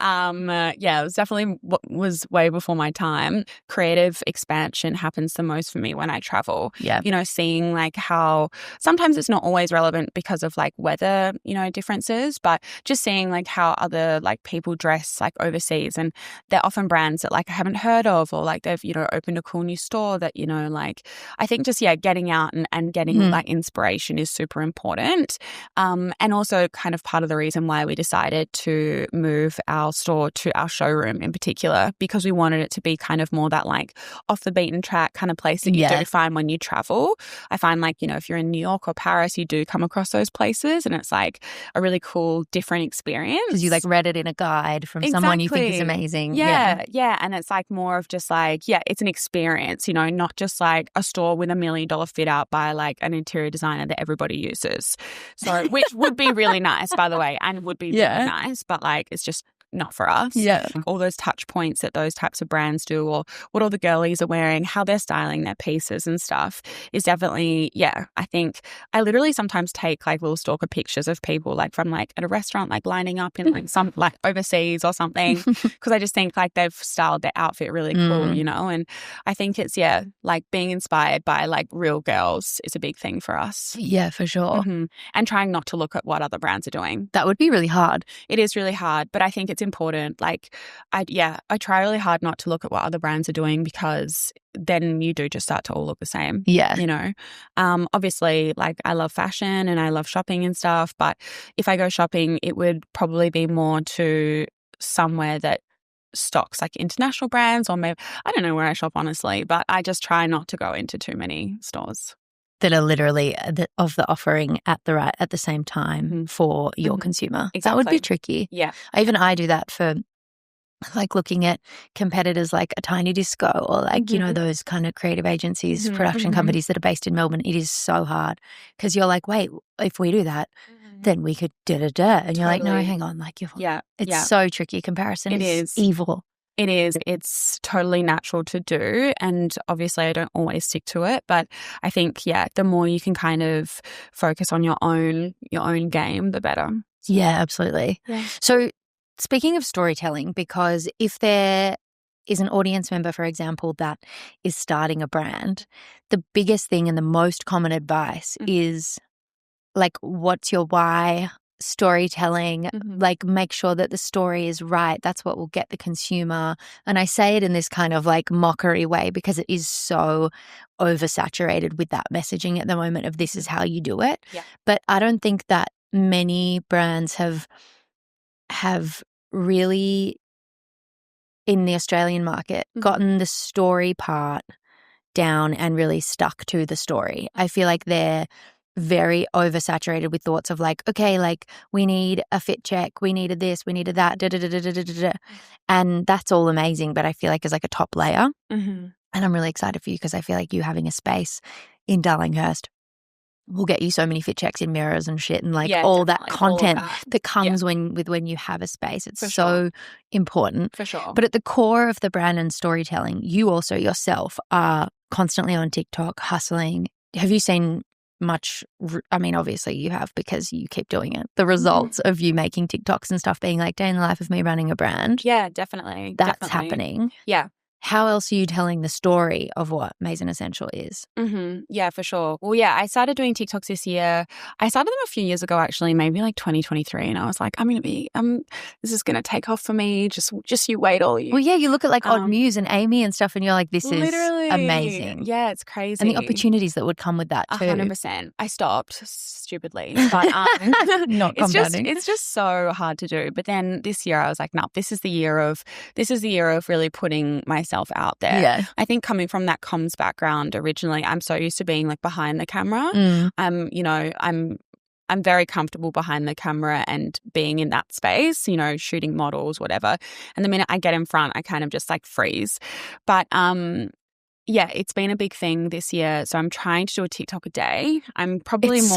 It was definitely was way before my time. Creative expansion happens the most for me when I travel. Yeah. Seeing like how sometimes it's not always relevant because of like weather, differences, but just seeing like how other like people dress like overseas, and they're often brands that like I haven't heard of, or like they've opened a cool new store that like I think just getting out and getting that inspiration is super important, and also kind of part of the reason why we decided to move our store to our showroom in particular, because we wanted it to be kind of more that like off the beaten track kind of place that you do find when you travel. I find like if you're in New York or Paris, you do come across those places and it's like a really cool different experience because you like read it in a guide from someone you think is amazing. Yeah. And it's like more of just like, it's an experience, not just like a store with $1 million fit out by like an interior designer that everybody uses. So, which would be really nice, by the way, and would be really nice, but like it's just not for us. Yeah. All those touch points that those types of brands do, or what all the girlies are wearing, how they're styling their pieces and stuff is definitely, I think I literally sometimes take like little stalker pictures of people like from like at a restaurant, like lining up in like some like overseas or something, because I just think like they've styled their outfit really cool, you know, and I think it's, like being inspired by like real girls is a big thing for us. Yeah, for sure. And trying not to look at what other brands are doing. That would be really hard. It is really hard, but I think it's important. Like, I try really hard not to look at what other brands are doing, because then you do just start to all look the same. Yeah. You know, obviously, like I love fashion and I love shopping and stuff, but if I go shopping, it would probably be more to somewhere that stocks like international brands, or maybe, I don't know where I shop honestly, but I just try not to go into too many stores that are literally of the offering at the same time for your consumer. Exactly. That would be tricky. Yeah. I do that for like looking at competitors like a Tiny Disco, or like, you know, those kind of creative agencies, production companies that are based in Melbourne. It is so hard because you're like, wait, if we do that, then we could da-da-da. And you're like, no, hang on. Like, it's so tricky. Comparison is evil. It is. It's totally natural to do. And obviously I don't always stick to it. But I think, the more you can kind of focus on your own game, the better. Yeah, absolutely. Yeah. So speaking of storytelling, because if there is an audience member, for example, that is starting a brand, the biggest thing and the most common advice is like, what's your why? Storytelling, like make sure that the story is right. That's what will get the consumer. And I say it in this kind of like mockery way, because it is so oversaturated with that messaging at the moment of this is how you do it. Yeah. But I don't think that many brands have really, in the Australian market, gotten the story part down and really stuck to the story. I feel like they're very oversaturated with thoughts of like, okay, like we need a fit check, we needed this, we needed that, and that's all amazing, but I feel like it's like a top layer. And I'm really excited for you, because I feel like you having a space in Darlinghurst will get you so many fit checks in mirrors and shit, and like all that content that comes when you have a space. It's so important. For sure. But at the core of the brand and storytelling, you also yourself are constantly on TikTok hustling. Have you seen much? I mean, obviously you have, because you keep doing it. The results of you making TikToks and stuff being like, day in the life of me running a brand. Yeah, definitely. That's happening. Yeah. How else are you telling the story of what Maison Essential is? Yeah, for sure. Well, I started doing TikToks this year. I started them a few years ago, actually, maybe like 2023. And I was like, I'm going to be, this is going to take off for me. Just you wait all you. Well, yeah, you look at like Odd Muse and Amy and stuff, and you're like, this literally is amazing. Yeah, it's crazy. And the opportunities that would come with that too. 100%. I stopped stupidly, but not compounding. It's just so hard to do. But then this year I was like, no, this is the year of really putting myself out there. Yeah. I think coming from that comms background originally, I'm so used to being like behind the camera. You know, I'm very comfortable behind the camera and being in that space, you know, shooting models, whatever. And the minute I get in front, I kind of just like freeze. But it's been a big thing this year. So I'm trying to do a TikTok a day. I'm probably It's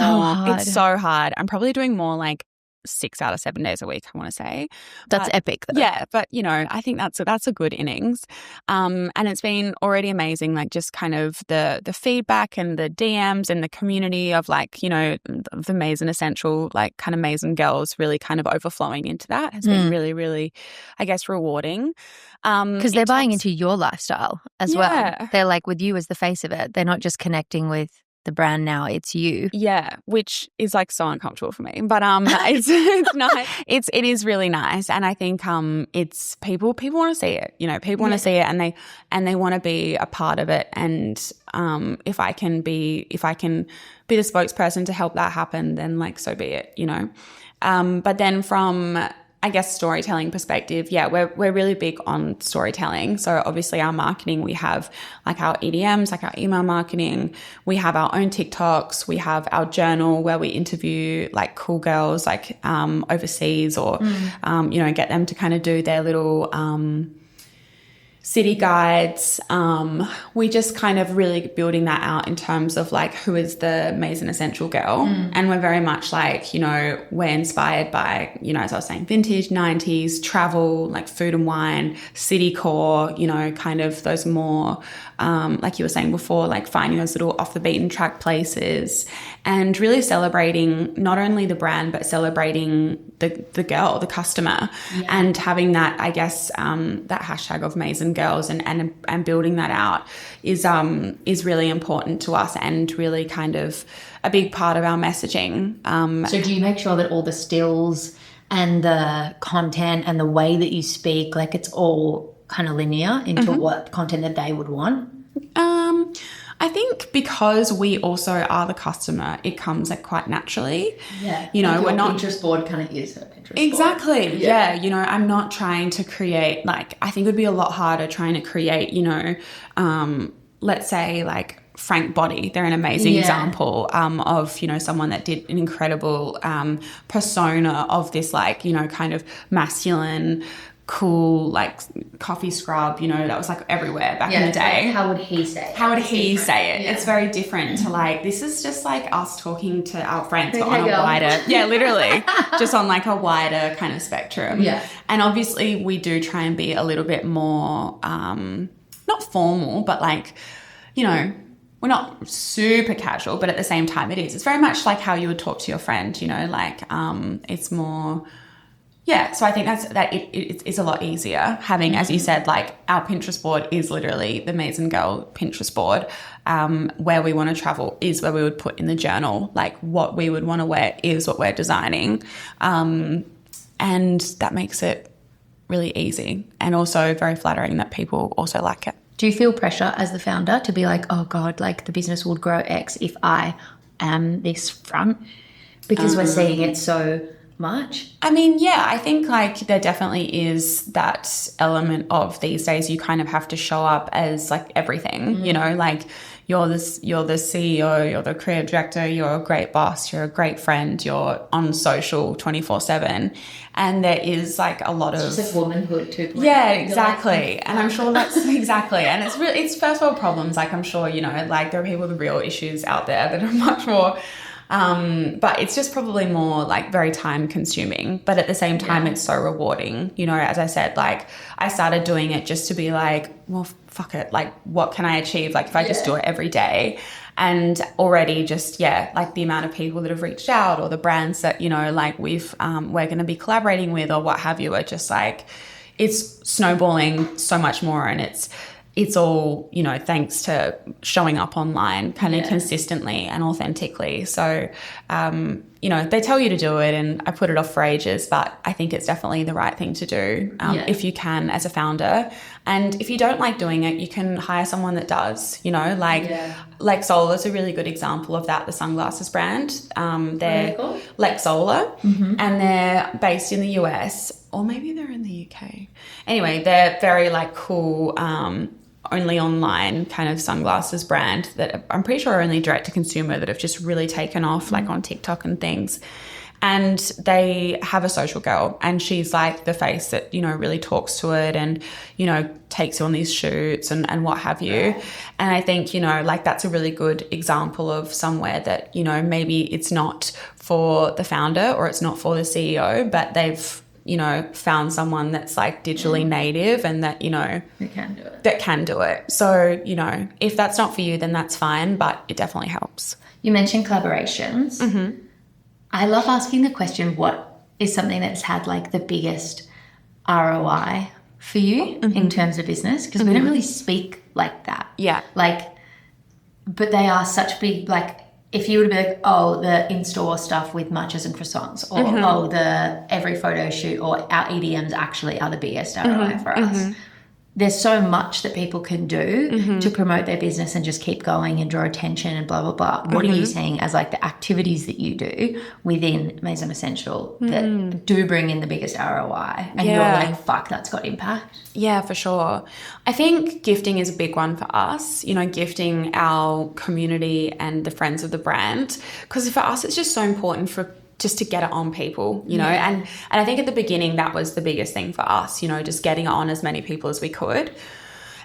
so hard. I'm probably doing more like 6 out of 7 days a week, I want to say. That's epic though. Yeah, but you know, I think that's a good innings. And it's been already amazing, like just kind of the feedback and the DMs and the community of like, you know, the Maison Essential, like kind of Maison girls really kind of overflowing into that has been really, really, I guess, rewarding. Because they're buying into your lifestyle as well. They're like with you as the face of it. They're not just connecting with the brand now, it's you. Yeah, which is like so uncomfortable for me. But it's nice. It is really nice. And I think it's people want to see it. You know, people want to see it and they want to be a part of it. And if I can be the spokesperson to help that happen, then like so be it, you know. But then from I guess storytelling perspective, we're really big on storytelling. So obviously our marketing, we have like our EDMs, like our email marketing. We have our own TikToks. We have our journal where we interview like cool girls like overseas or, you know, get them to kind of do their little city guides. We just kind of really building that out in terms of like who is the Maison Essential girl. And we're very much like, you know, we're inspired by, you know, as I was saying, vintage, 90s, travel, like food and wine, city core, you know, kind of those more, like you were saying before, like finding those little off the beaten track places and really celebrating not only the brand, but celebrating the girl, the customer, and having that, I guess, that hashtag of Maison Girls and building that out is really important to us and really kind of a big part of our messaging. So do you make sure that all the stills and the content and the way that you speak, like it's all kind of linear into what content that they would want? I think because we also are the customer, it comes like quite naturally. Yeah. You know, like we're not Pinterest board kind of is a Pinterest board. Exactly. Yeah. You know, I'm not trying to create like, I think it would be a lot harder trying to create, you know, let's say like Frank Body. They're an amazing example of, you know, someone that did an incredible persona of this like, you know, kind of masculine, cool, like coffee scrub, you know, that was like everywhere back in the day. Like, how would he say it? How would he say it? Yeah. It's very different to like, this is just like us talking to our friends, but Okay, on a girl. wider, literally, just on like a wider kind of spectrum. Yeah. And obviously we do try and be a little bit more, not formal, but like, you know, we're not super casual, but at the same time it is. It's very much like how you would talk to your friend, you know, like it's more... Yeah, so I think it's a lot easier having, as you said, like our Pinterest board is literally the Maison Girl Pinterest board. Where we want to travel is where we would put in the journal, like what we would want to wear is what we're designing. And that makes it really easy and also very flattering that people also like it. Do you feel pressure as the founder to be like, oh God, like the business would grow X if I am this front? Because we're seeing it so much. I mean, yeah, I think like there definitely is that element of these days you kind of have to show up as like everything, you know, like you're the CEO, you're the creative director, you're a great boss, you're a great friend, you're on social 24/7. And there is like a lot of... It's just like womanhood too. Yeah, exactly. And I'm sure that's exactly. And it's really, it's first world problems. Like I'm sure, you know, like there are people with real issues out there that are much more... but it's just probably more like very time consuming, but at the same time, it's so rewarding. You know, as I said, like I started doing it just to be like, well, fuck it. Like what can I achieve? Like if I just do it every day, and already just, like the amount of people that have reached out or the brands that, you know, like we're going to be collaborating with or what have you, are just like, it's snowballing so much more. And it's all, you know, thanks to showing up online kind of consistently and authentically. So, you know, they tell you to do it and I put it off for ages, but I think it's definitely the right thing to do if you can as a founder. And if you don't like doing it, you can hire someone that does, you know, like Solar is a really good example of that, the sunglasses brand. They're Lex Solar and they're based in the US, or maybe they're in the UK. Anyway, they're very like cool, only online kind of sunglasses brand that I'm pretty sure are only direct to consumer, that have just really taken off like on TikTok and things. And they have a social girl and she's like the face that, you know, really talks to it and, you know, takes you on these shoots and what have you. And I think, you know, like that's a really good example of somewhere that, you know, maybe it's not for the founder or it's not for the CEO, but they've, you know, found someone that's like digitally native and that, you know, that can do it. So, you know, if that's not for you, then that's fine, but it definitely helps. You mentioned collaborations. I love asking the question, what is something that's had like the biggest ROI for you in terms of business? Because we don't really speak like that. Yeah. Like, but they are such big, like, if you were to be like, oh, the in-store stuff with matches and croissants, or oh, the every photo shoot, or our EDMs actually are the biggest ROI for us. There's so much that people can do to promote their business and just keep going and draw attention and blah, blah, blah. What are you saying as like the activities that you do within Maison Essential that do bring in the biggest ROI? And you're like, fuck, that's got impact. Yeah, for sure. I think gifting is a big one for us, you know, gifting our community and the friends of the brand. Because for us, it's just so important for just to get it on people, you know, and I think at the beginning that was the biggest thing for us, you know, just getting it on as many people as we could.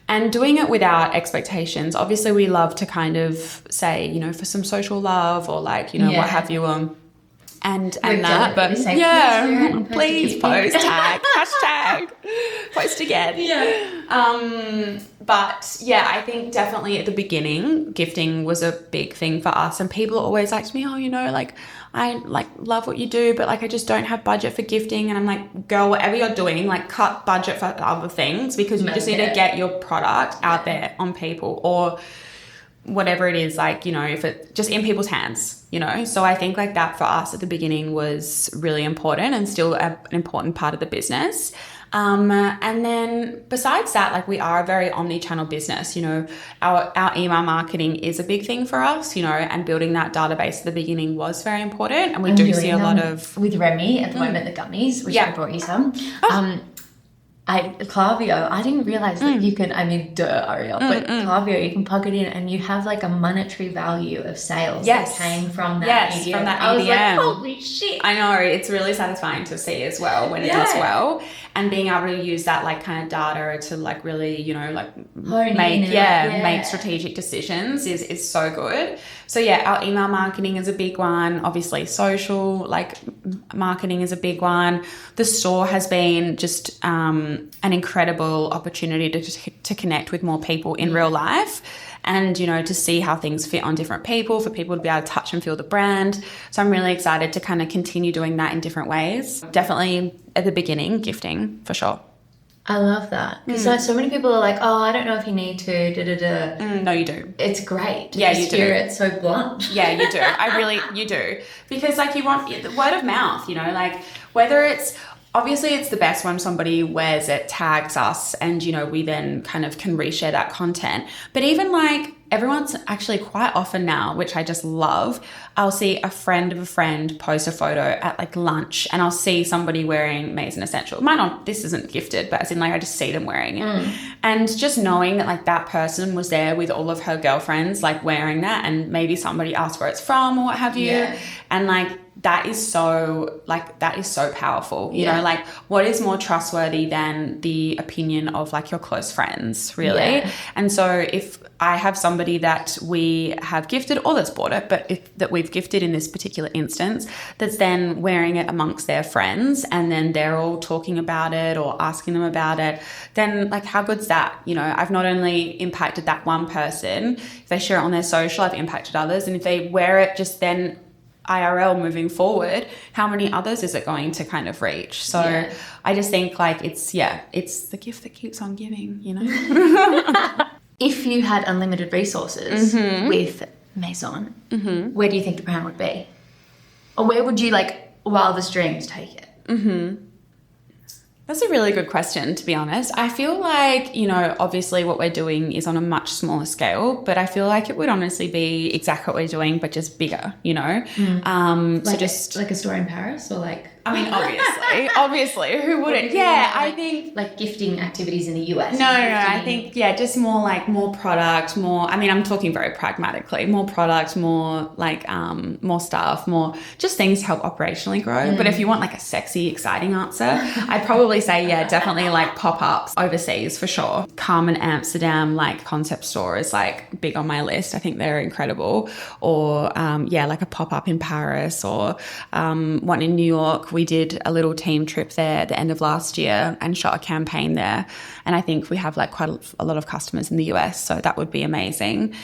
and doing it without expectations. Obviously, we love to kind of say, you know, for some social love or like, you know, what have you and that, but please post, tag, hashtag, post again. But yeah, I think definitely at the beginning, gifting was a big thing for us, and people always like to me, oh, you know, like I like love what you do, but like I just don't have budget for gifting. And I'm like, girl, whatever you're doing, like cut budget for other things, because you just need to get your product out there on people, or whatever it is, like, you know, if it just in people's hands, you know. So I think like that for us at the beginning was really important, and still an important part of the business. And then besides that, like we are a very omni-channel business, you know, our email marketing is a big thing for us, you know, and building that database at the beginning was very important. And we do see a lot of... With Remy at the moment, the gummies, which I brought you some. Klaviyo, I didn't realize that you can, I mean, Arielle, but Klaviyo, you can plug it in and you have like a monetary value of sales that came from that EDM. From that EDM. I was like, holy shit. I know, it's really satisfying to see as well when it does well, and being able to use that like kind of data to like really, you know, like make strategic decisions is so good. So yeah, our email marketing is a big one. Obviously social like marketing is a big one. The store has been just an incredible opportunity to connect with more people in real life, and, you know, to see how things fit on different people, for people to be able to touch and feel the brand. So I'm really excited to kind of continue doing that in different ways. Definitely at the beginning, gifting for sure. I love that. Because so many people are like, oh, I don't know if you need to, no, you do. It's great to you do. hear it so blunt. Yeah, you do. You do. Because like you want the word of mouth, you know, like whether it's... Obviously, it's the best when somebody wears it, tags us, and, you know, we then kind of can reshare that content. But even like everyone's actually quite often now, which I just love, I'll see a friend of a friend post a photo at like lunch, and I'll see somebody wearing Maison Essentiele. This isn't gifted, but as in like I just see them wearing it. And just knowing that like that person was there with all of her girlfriends like wearing that, and maybe somebody asked where it's from or what have you. And like that is so powerful, you know, like what is more trustworthy than the opinion of like your close friends, really? And so if I have somebody that we have gifted or that's bought it, but that we've gifted in this particular instance, that's then wearing it amongst their friends, and then they're all talking about it or asking them about it, then like how good's that? You know, I've not only impacted that one person, if they share it on their social, I've impacted others. And if they wear it just then IRL moving forward, how many others is it going to kind of reach? So I just think like it's the gift that keeps on giving, you know. If you had unlimited resources with Maison, where do you think the brand would be? Or where would you like wildest dreams take it? That's a really good question, to be honest. I feel like, you know, obviously what we're doing is on a much smaller scale, but I feel like it would honestly be exactly what we're doing, but just bigger, you know? So just like a store in Paris, or like... I mean, obviously, who wouldn't? Yeah, I think... Like gifting activities in the US. No, I think, just more like more product, more... I mean, I'm talking very pragmatically. More product, more like more stuff, more just things to help operationally grow. But if you want like a sexy, exciting answer, I'd probably say, definitely like pop-ups overseas for sure. Carmen Amsterdam, like concept store is like big on my list. I think they're incredible. Or, like a pop-up in Paris, or one in New York. We did a little team trip there at the end of last year and shot a campaign there. And I think we have like quite a lot of customers in the US, so that would be amazing.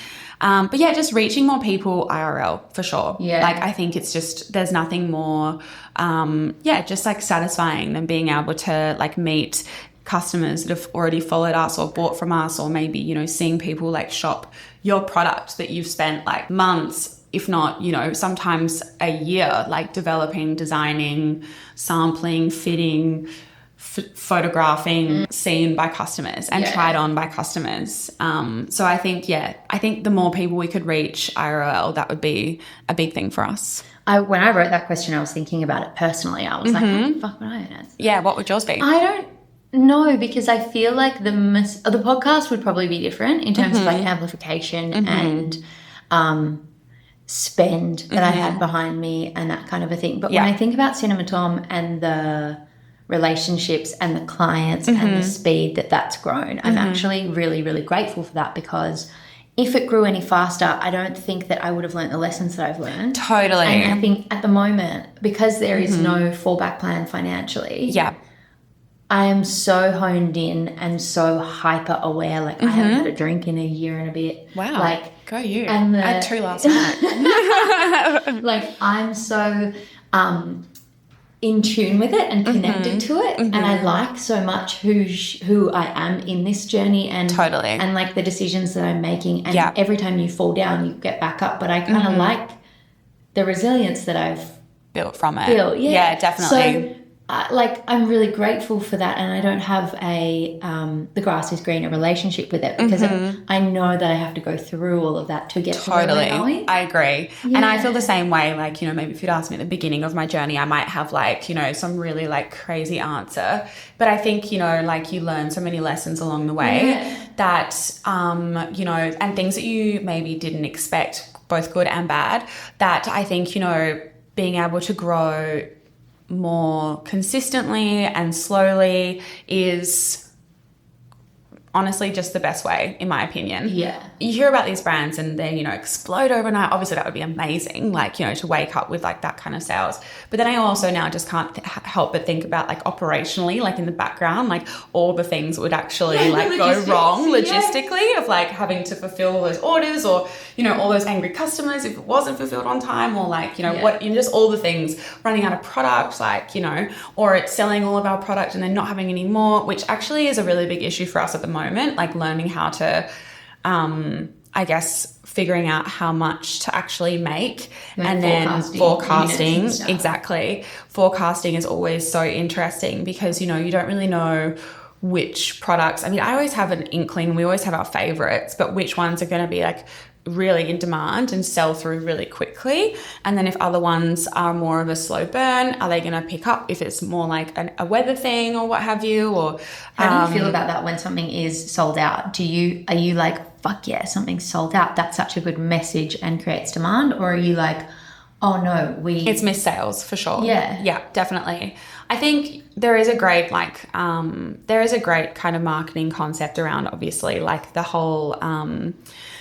But just reaching more people IRL for sure. Like I think it's just, there's nothing more, just like satisfying than being able to like meet customers that have already followed us or bought from us, or maybe, you know, seeing people like shop your product that you've spent like months, if not, you know, sometimes a year, like developing, designing, sampling, fitting, photographing, seen by customers and tried on by customers. So I think the more people we could reach IRL, that would be a big thing for us. When I wrote that question, I was thinking about it personally. I was like, how the fuck would I answer? Yeah, what would yours be? I don't know, because I feel like the podcast would probably be different in terms of like amplification and spend that I had behind me and that kind of a thing. But when I think about Cinema Tom and the relationships and the clients and the speed that that's grown. I'm actually really, really grateful for that, because if it grew any faster, I don't think that I would have learned the lessons that I've learned. Totally. And I think at the moment, because there is no fallback plan financially, I am so honed in and so hyper aware. Like, I haven't had a drink in a year and a bit. Wow. Like, go you. And I had 2 last night. like, I'm so in tune with it and connected to it, and I like so much who I am in this journey, and and like the decisions that I'm making, and every time you fall down you get back up, but I kind of like the resilience that I've built from it. Yeah, definitely. So like, I'm really grateful for that, and I don't have a the grass is greener relationship with it, because I know that I have to go through all of that to get to where I'm going. I agree. And I feel the same way. Like, you know, maybe if you'd asked me at the beginning of my journey, I might have like, you know, some really like crazy answer. But I think, you know, like, you learn so many lessons along the way that, you know, and things that you maybe didn't expect, both good and bad, that I think, you know, being able to grow more consistently and slowly is honestly just the best way, in my opinion. Yeah. You hear about these brands and they, you know, explode overnight. Obviously that would be amazing, like, you know, to wake up with like that kind of sales. But then I also now just can't help but think about like operationally, like in the background, like all the things that would actually like go wrong logistically, of like having to fulfill all those orders, or, you know, all those angry customers if it wasn't fulfilled on time, or like, you know, what, you know, just all the things, running out of product, like, you know, or it's selling all of our product and then not having any more, which actually is a really big issue for us at the moment, like learning how to I guess figuring out how much to actually make, and then forecasting. Exactly. Forecasting is always so interesting, because, you know, you don't really know which products. I mean, I always have an inkling, we always have our favorites, but which ones are going to be like really in demand and sell through really quickly. And then if other ones are more of a slow burn, are they going to pick up if it's more like a weather thing or what have you? Or how do you feel about that when something is sold out? Are you like, fuck yeah, something's sold out, that's such a good message and creates demand? Or are you like, oh no, it's missed sales for sure? Yeah, definitely. I think there is a great kind of marketing concept around, obviously, like the whole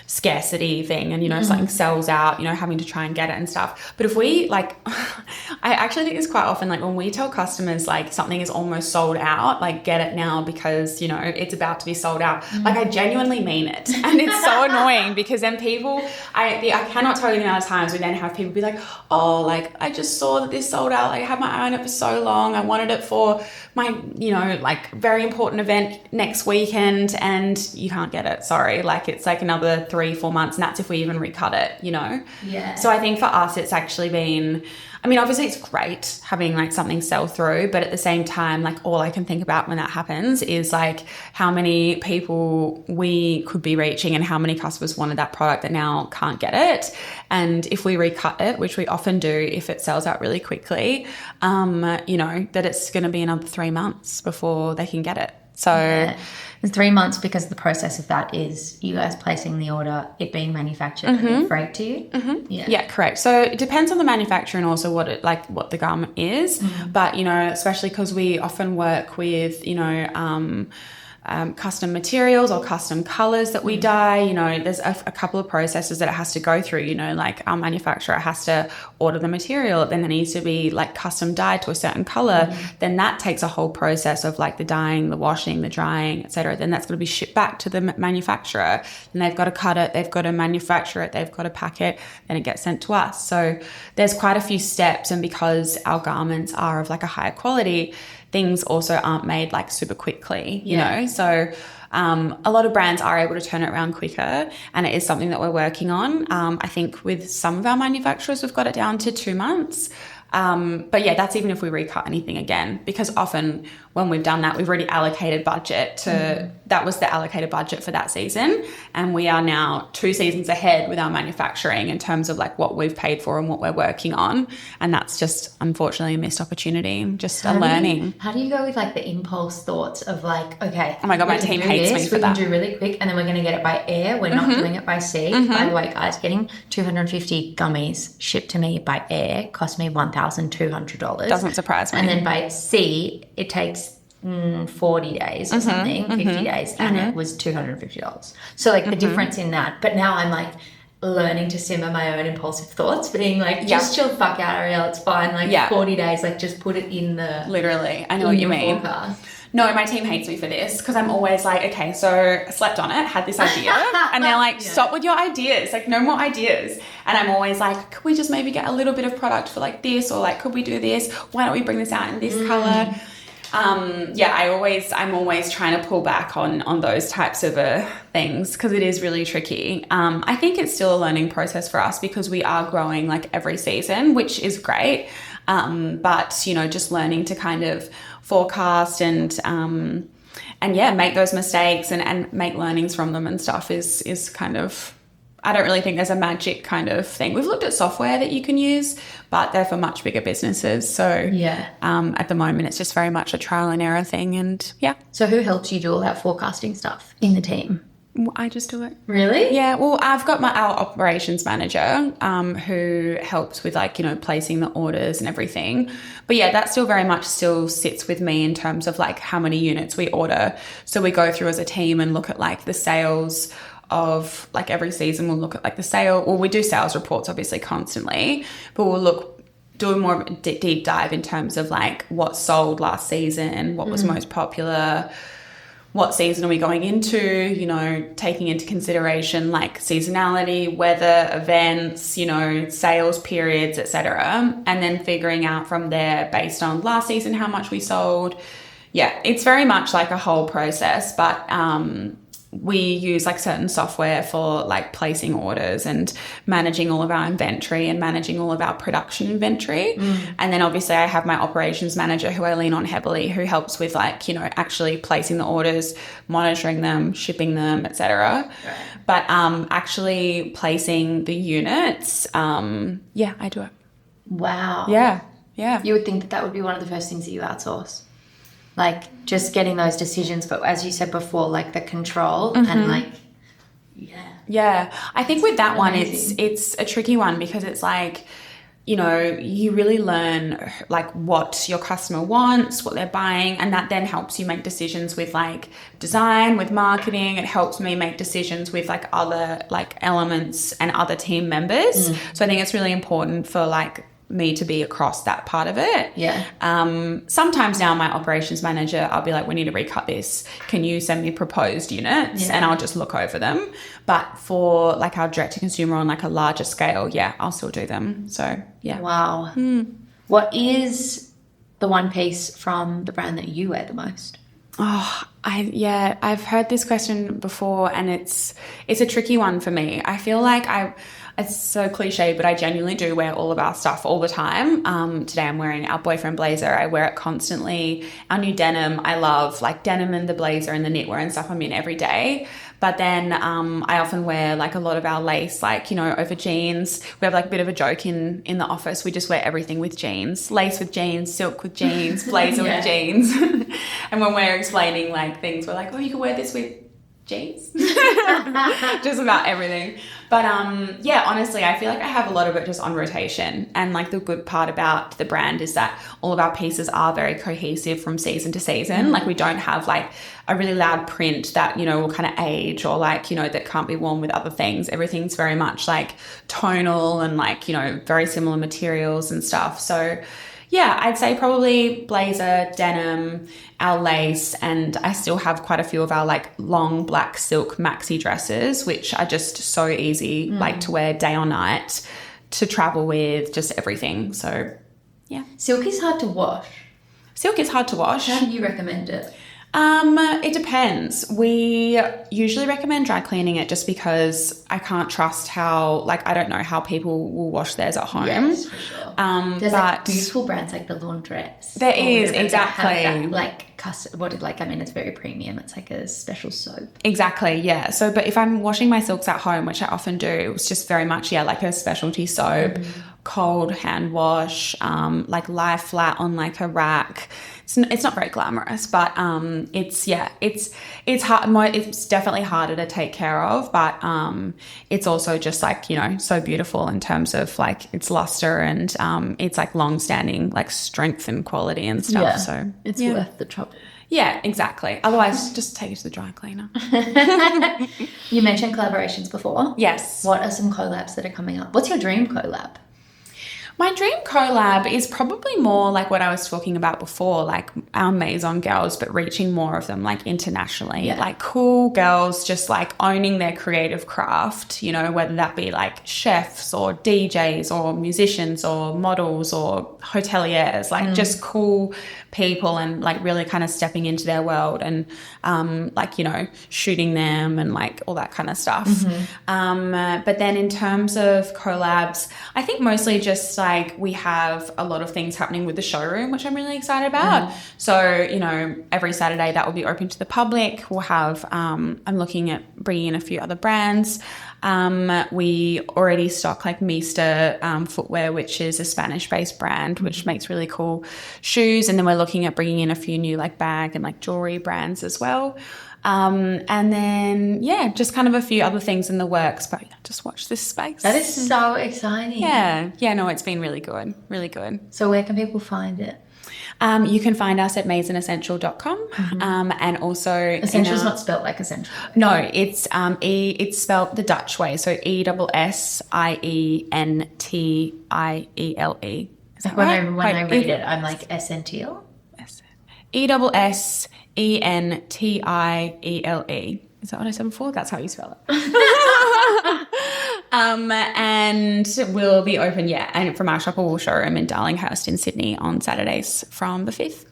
scarcity thing, and, you know, something sells out, you know, having to try and get it and stuff. But if we like, I actually think it's quite often, like when we tell customers like something is almost sold out, like get it now because, you know, it's about to be sold out. Like, I genuinely mean it. And it's so annoying, because then people, I cannot tell you the amount of times we then have people be like, oh, like I just saw that this sold out. Like, I had my eye on it for so long. I wanted it for my, you know, like very important event next weekend, and you can't get it. Sorry. Like, it's like another 3-4 months, and that's if we even recut it, you know? Yeah. So I think for us, it's actually been, I mean, obviously it's great having like something sell through, but at the same time, like all I can think about when that happens is like how many people we could be reaching and how many customers wanted that product that now can't get it. And if we recut it, which we often do if it sells out really quickly, you know, that it's going to be another 3 months before they can get it. So it's 3 months, because the process of that is you guys placing the order, it being manufactured and then freight to you. Yeah, correct. So it depends on the manufacturer and also what the garment is. But, you know, especially because we often work with, you know, custom materials or custom colors that we dye, you know, there's a couple of processes that it has to go through, you know, like our manufacturer has to order the material, then it needs to be like custom dyed to a certain color. Then that takes a whole process of like the dyeing, the washing, the drying, etc. Then that's going to be shipped back to the manufacturer, and they've got to cut it, they've got to manufacture it, they've got to pack it, then it gets sent to us. So there's quite a few steps, and because our garments are of like a higher quality, things also aren't made like super quickly, you know? So a lot of brands are able to turn it around quicker, and it is something that we're working on. I think with some of our manufacturers, we've got it down to 2 months. But yeah, that's even if we recut anything again, because often when we've done that, we've already allocated budget to that was the allocated budget for that season. And we are now 2 seasons ahead with our manufacturing in terms of like what we've paid for and what we're working on. And that's just unfortunately a missed opportunity, just a learning. How do you go with like the impulse thoughts of like, okay, oh my God, my team hates me for that. We can do really quick and then we're going to get it by air. We're not doing it by sea. By the way, guys, getting 250 gummies shipped to me by air cost me $1,200. Doesn't surprise me. And then by sea, it takes 40 days or something, 50 days, and it was $250. So like the difference in that. But now I'm like learning to simmer my own impulsive thoughts, being like, just chill the fuck out, Arielle, it's fine. Like 40 days, like just put it in the literally. I know what you mean. Forecast. No, my team hates me for this because I'm always like, okay, so I slept on it, had this idea, and they're like, stop with your ideas, like no more ideas. And I'm always like, could we just maybe get a little bit of product for like this, or like, could we do this? Why don't we bring this out in this color? I'm always trying to pull back on those types of things because it is really tricky. I think it's still a learning process for us because we are growing like every season, which is great. But you know, just learning to kind of forecast and make those mistakes and make learnings from them and stuff is kind of, I don't really think there's a magic kind of thing. We've looked at software that you can use, but they're for much bigger businesses. So at the moment, it's just very much a trial and error thing. And So who helps you do all that forecasting stuff in the team? I just do it. Really? Yeah. Well, I've got our operations manager who helps with like, you know, placing the orders and everything. But yeah, that still sits with me in terms of like how many units we order. So we go through as a team and look at like the sales of like every season. We'll look at like the sale, or we do sales reports obviously constantly, but we'll do more of a deep dive in terms of like what sold last season, what was most popular, what season are we going into, you know, taking into consideration like seasonality, weather, events, you know, sales periods, etc. And then figuring out from there based on last season how much we sold. Yeah, it's very much like a whole process, but we use like certain software for like placing orders and managing all of our inventory and managing all of our production inventory. And then obviously I have my operations manager who I lean on heavily, who helps with like, you know, actually placing the orders, monitoring them, shipping them, etc. But actually placing the units, I do it. Wow. Yeah. You would think that would be one of the first things that you outsource. Like just getting those decisions, but as you said before, like the control and like, Yeah. I think with that one, it's a tricky one because it's like, you know, you really learn like what your customer wants, what they're buying, and that then helps you make decisions with like design, with marketing. It helps me make decisions with like other like elements and other team members. So I think it's really important for like me to be across that part of it. Sometimes now my operations manager, I'll be like, we need to recut this. Can you send me proposed units? And I'll just look over them. But for like our direct to consumer on like a larger scale, I'll still do them. So Wow. What is the one piece from the brand that you wear the most? I've heard this question before, and it's a tricky one for me. I feel like it's so cliche, but I genuinely do wear all of our stuff all the time. Today I'm wearing our boyfriend blazer. I wear it constantly. Our new denim, I love like denim and the blazer and the knitwear and stuff I'm in every day. But then I often wear like a lot of our lace, like, you know, over jeans. We have like a bit of a joke in the office. We just wear everything with jeans, lace with jeans, silk with jeans, blazer with jeans. And when we're explaining like things, we're like, oh, you can wear this with jeans. Just about everything. But honestly, I feel like I have a lot of it just on rotation. And like the good part about the brand is that all of our pieces are very cohesive from season to season. Like we don't have like a really loud print that, you know, will kind of age or like, you know, that can't be worn with other things. Everything's very much like tonal and like, you know, very similar materials and stuff. So I'd say probably blazer, denim, our lace, and I still have quite a few of our like long black silk maxi dresses, which are just so easy like to wear day or night, to travel with, just everything. So Silk is hard to wash. Silk is hard to wash. How do you recommend it? It depends. We usually recommend dry cleaning it just because I can't trust I don't know how people will wash theirs at home. Yes, for sure. There's like beautiful brands like the Laundress. There is, exactly. That, like it's very premium. It's like a special soap. Exactly, yeah. So, but if I'm washing my silks at home, which I often do, it's just very much, like a specialty soap, cold hand wash, like lie flat on like a rack. It's not very glamorous, but it's hard. It's definitely harder to take care of, but it's also just like, so beautiful in terms of like its luster and it's like long-standing like strength and quality and stuff. Yeah, so it's worth the trouble. Yeah, exactly. Otherwise, just take it to the dry cleaner. You mentioned collaborations before. Yes. What are some collabs that are coming up? What's your dream collab? My dream collab is probably more like what I was talking about before, like our Maison girls, but reaching more of them like internationally. Yeah. Like cool girls just like owning their creative craft, whether that be like chefs or DJs or musicians or models or hoteliers, like just cool people and like really kind of stepping into their world and shooting them and like all that kind of stuff. But then in terms of collabs, I think mostly just like we have a lot of things happening with the showroom, which I'm really excited about. So, every Saturday that will be open to the public. We'll have, I'm looking at bringing in a few other brands. We already stock like Mista footwear, which is a Spanish-based brand, which makes really cool shoes. And then we're looking at bringing in a few new like bag and like jewelry brands as well. And then, just kind of a few other things in the works, but just watch this space. That is so exciting. Yeah, no, it's been really good, really good. So where can people find it? You can find us at maisonessential.com and also... Essential's not spelled like essential. No, it's it's spelled the Dutch way, so Essientiele. Is that When right? I read it, I'm like Essentiele? Essentiele. Is that what I said before? That's how you spell it. And we'll be open, and from our shoppable showroom in Darlinghurst in Sydney on Saturdays from the 5th.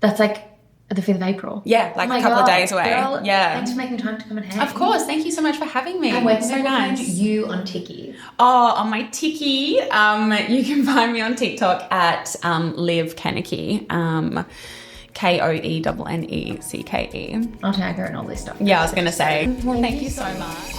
That's like the 5th of April. Yeah, like a couple of days away. Girl, yeah. Thanks for making time to come and hang. Of course. Thank you so much for having me. And where can so people nice. find you on Tiki? Oh, on my Tiki, you can find me on TikTok at Liv Koennecke. Koennecke. I'll tag her and all this stuff. Yeah, I was going to say. Thank you so much.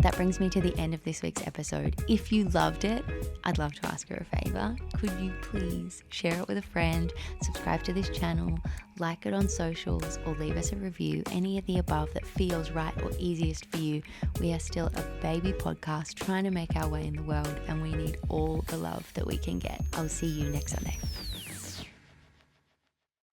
That brings me to the end of this week's episode. If you loved it, I'd love to ask her a favour. Could you please share it with a friend, subscribe to this channel, like it on socials, or leave us a review, any of the above that feels right or easiest for you. We are still a baby podcast trying to make our way in the world, and we need all the love that we can get. I'll see you next Sunday.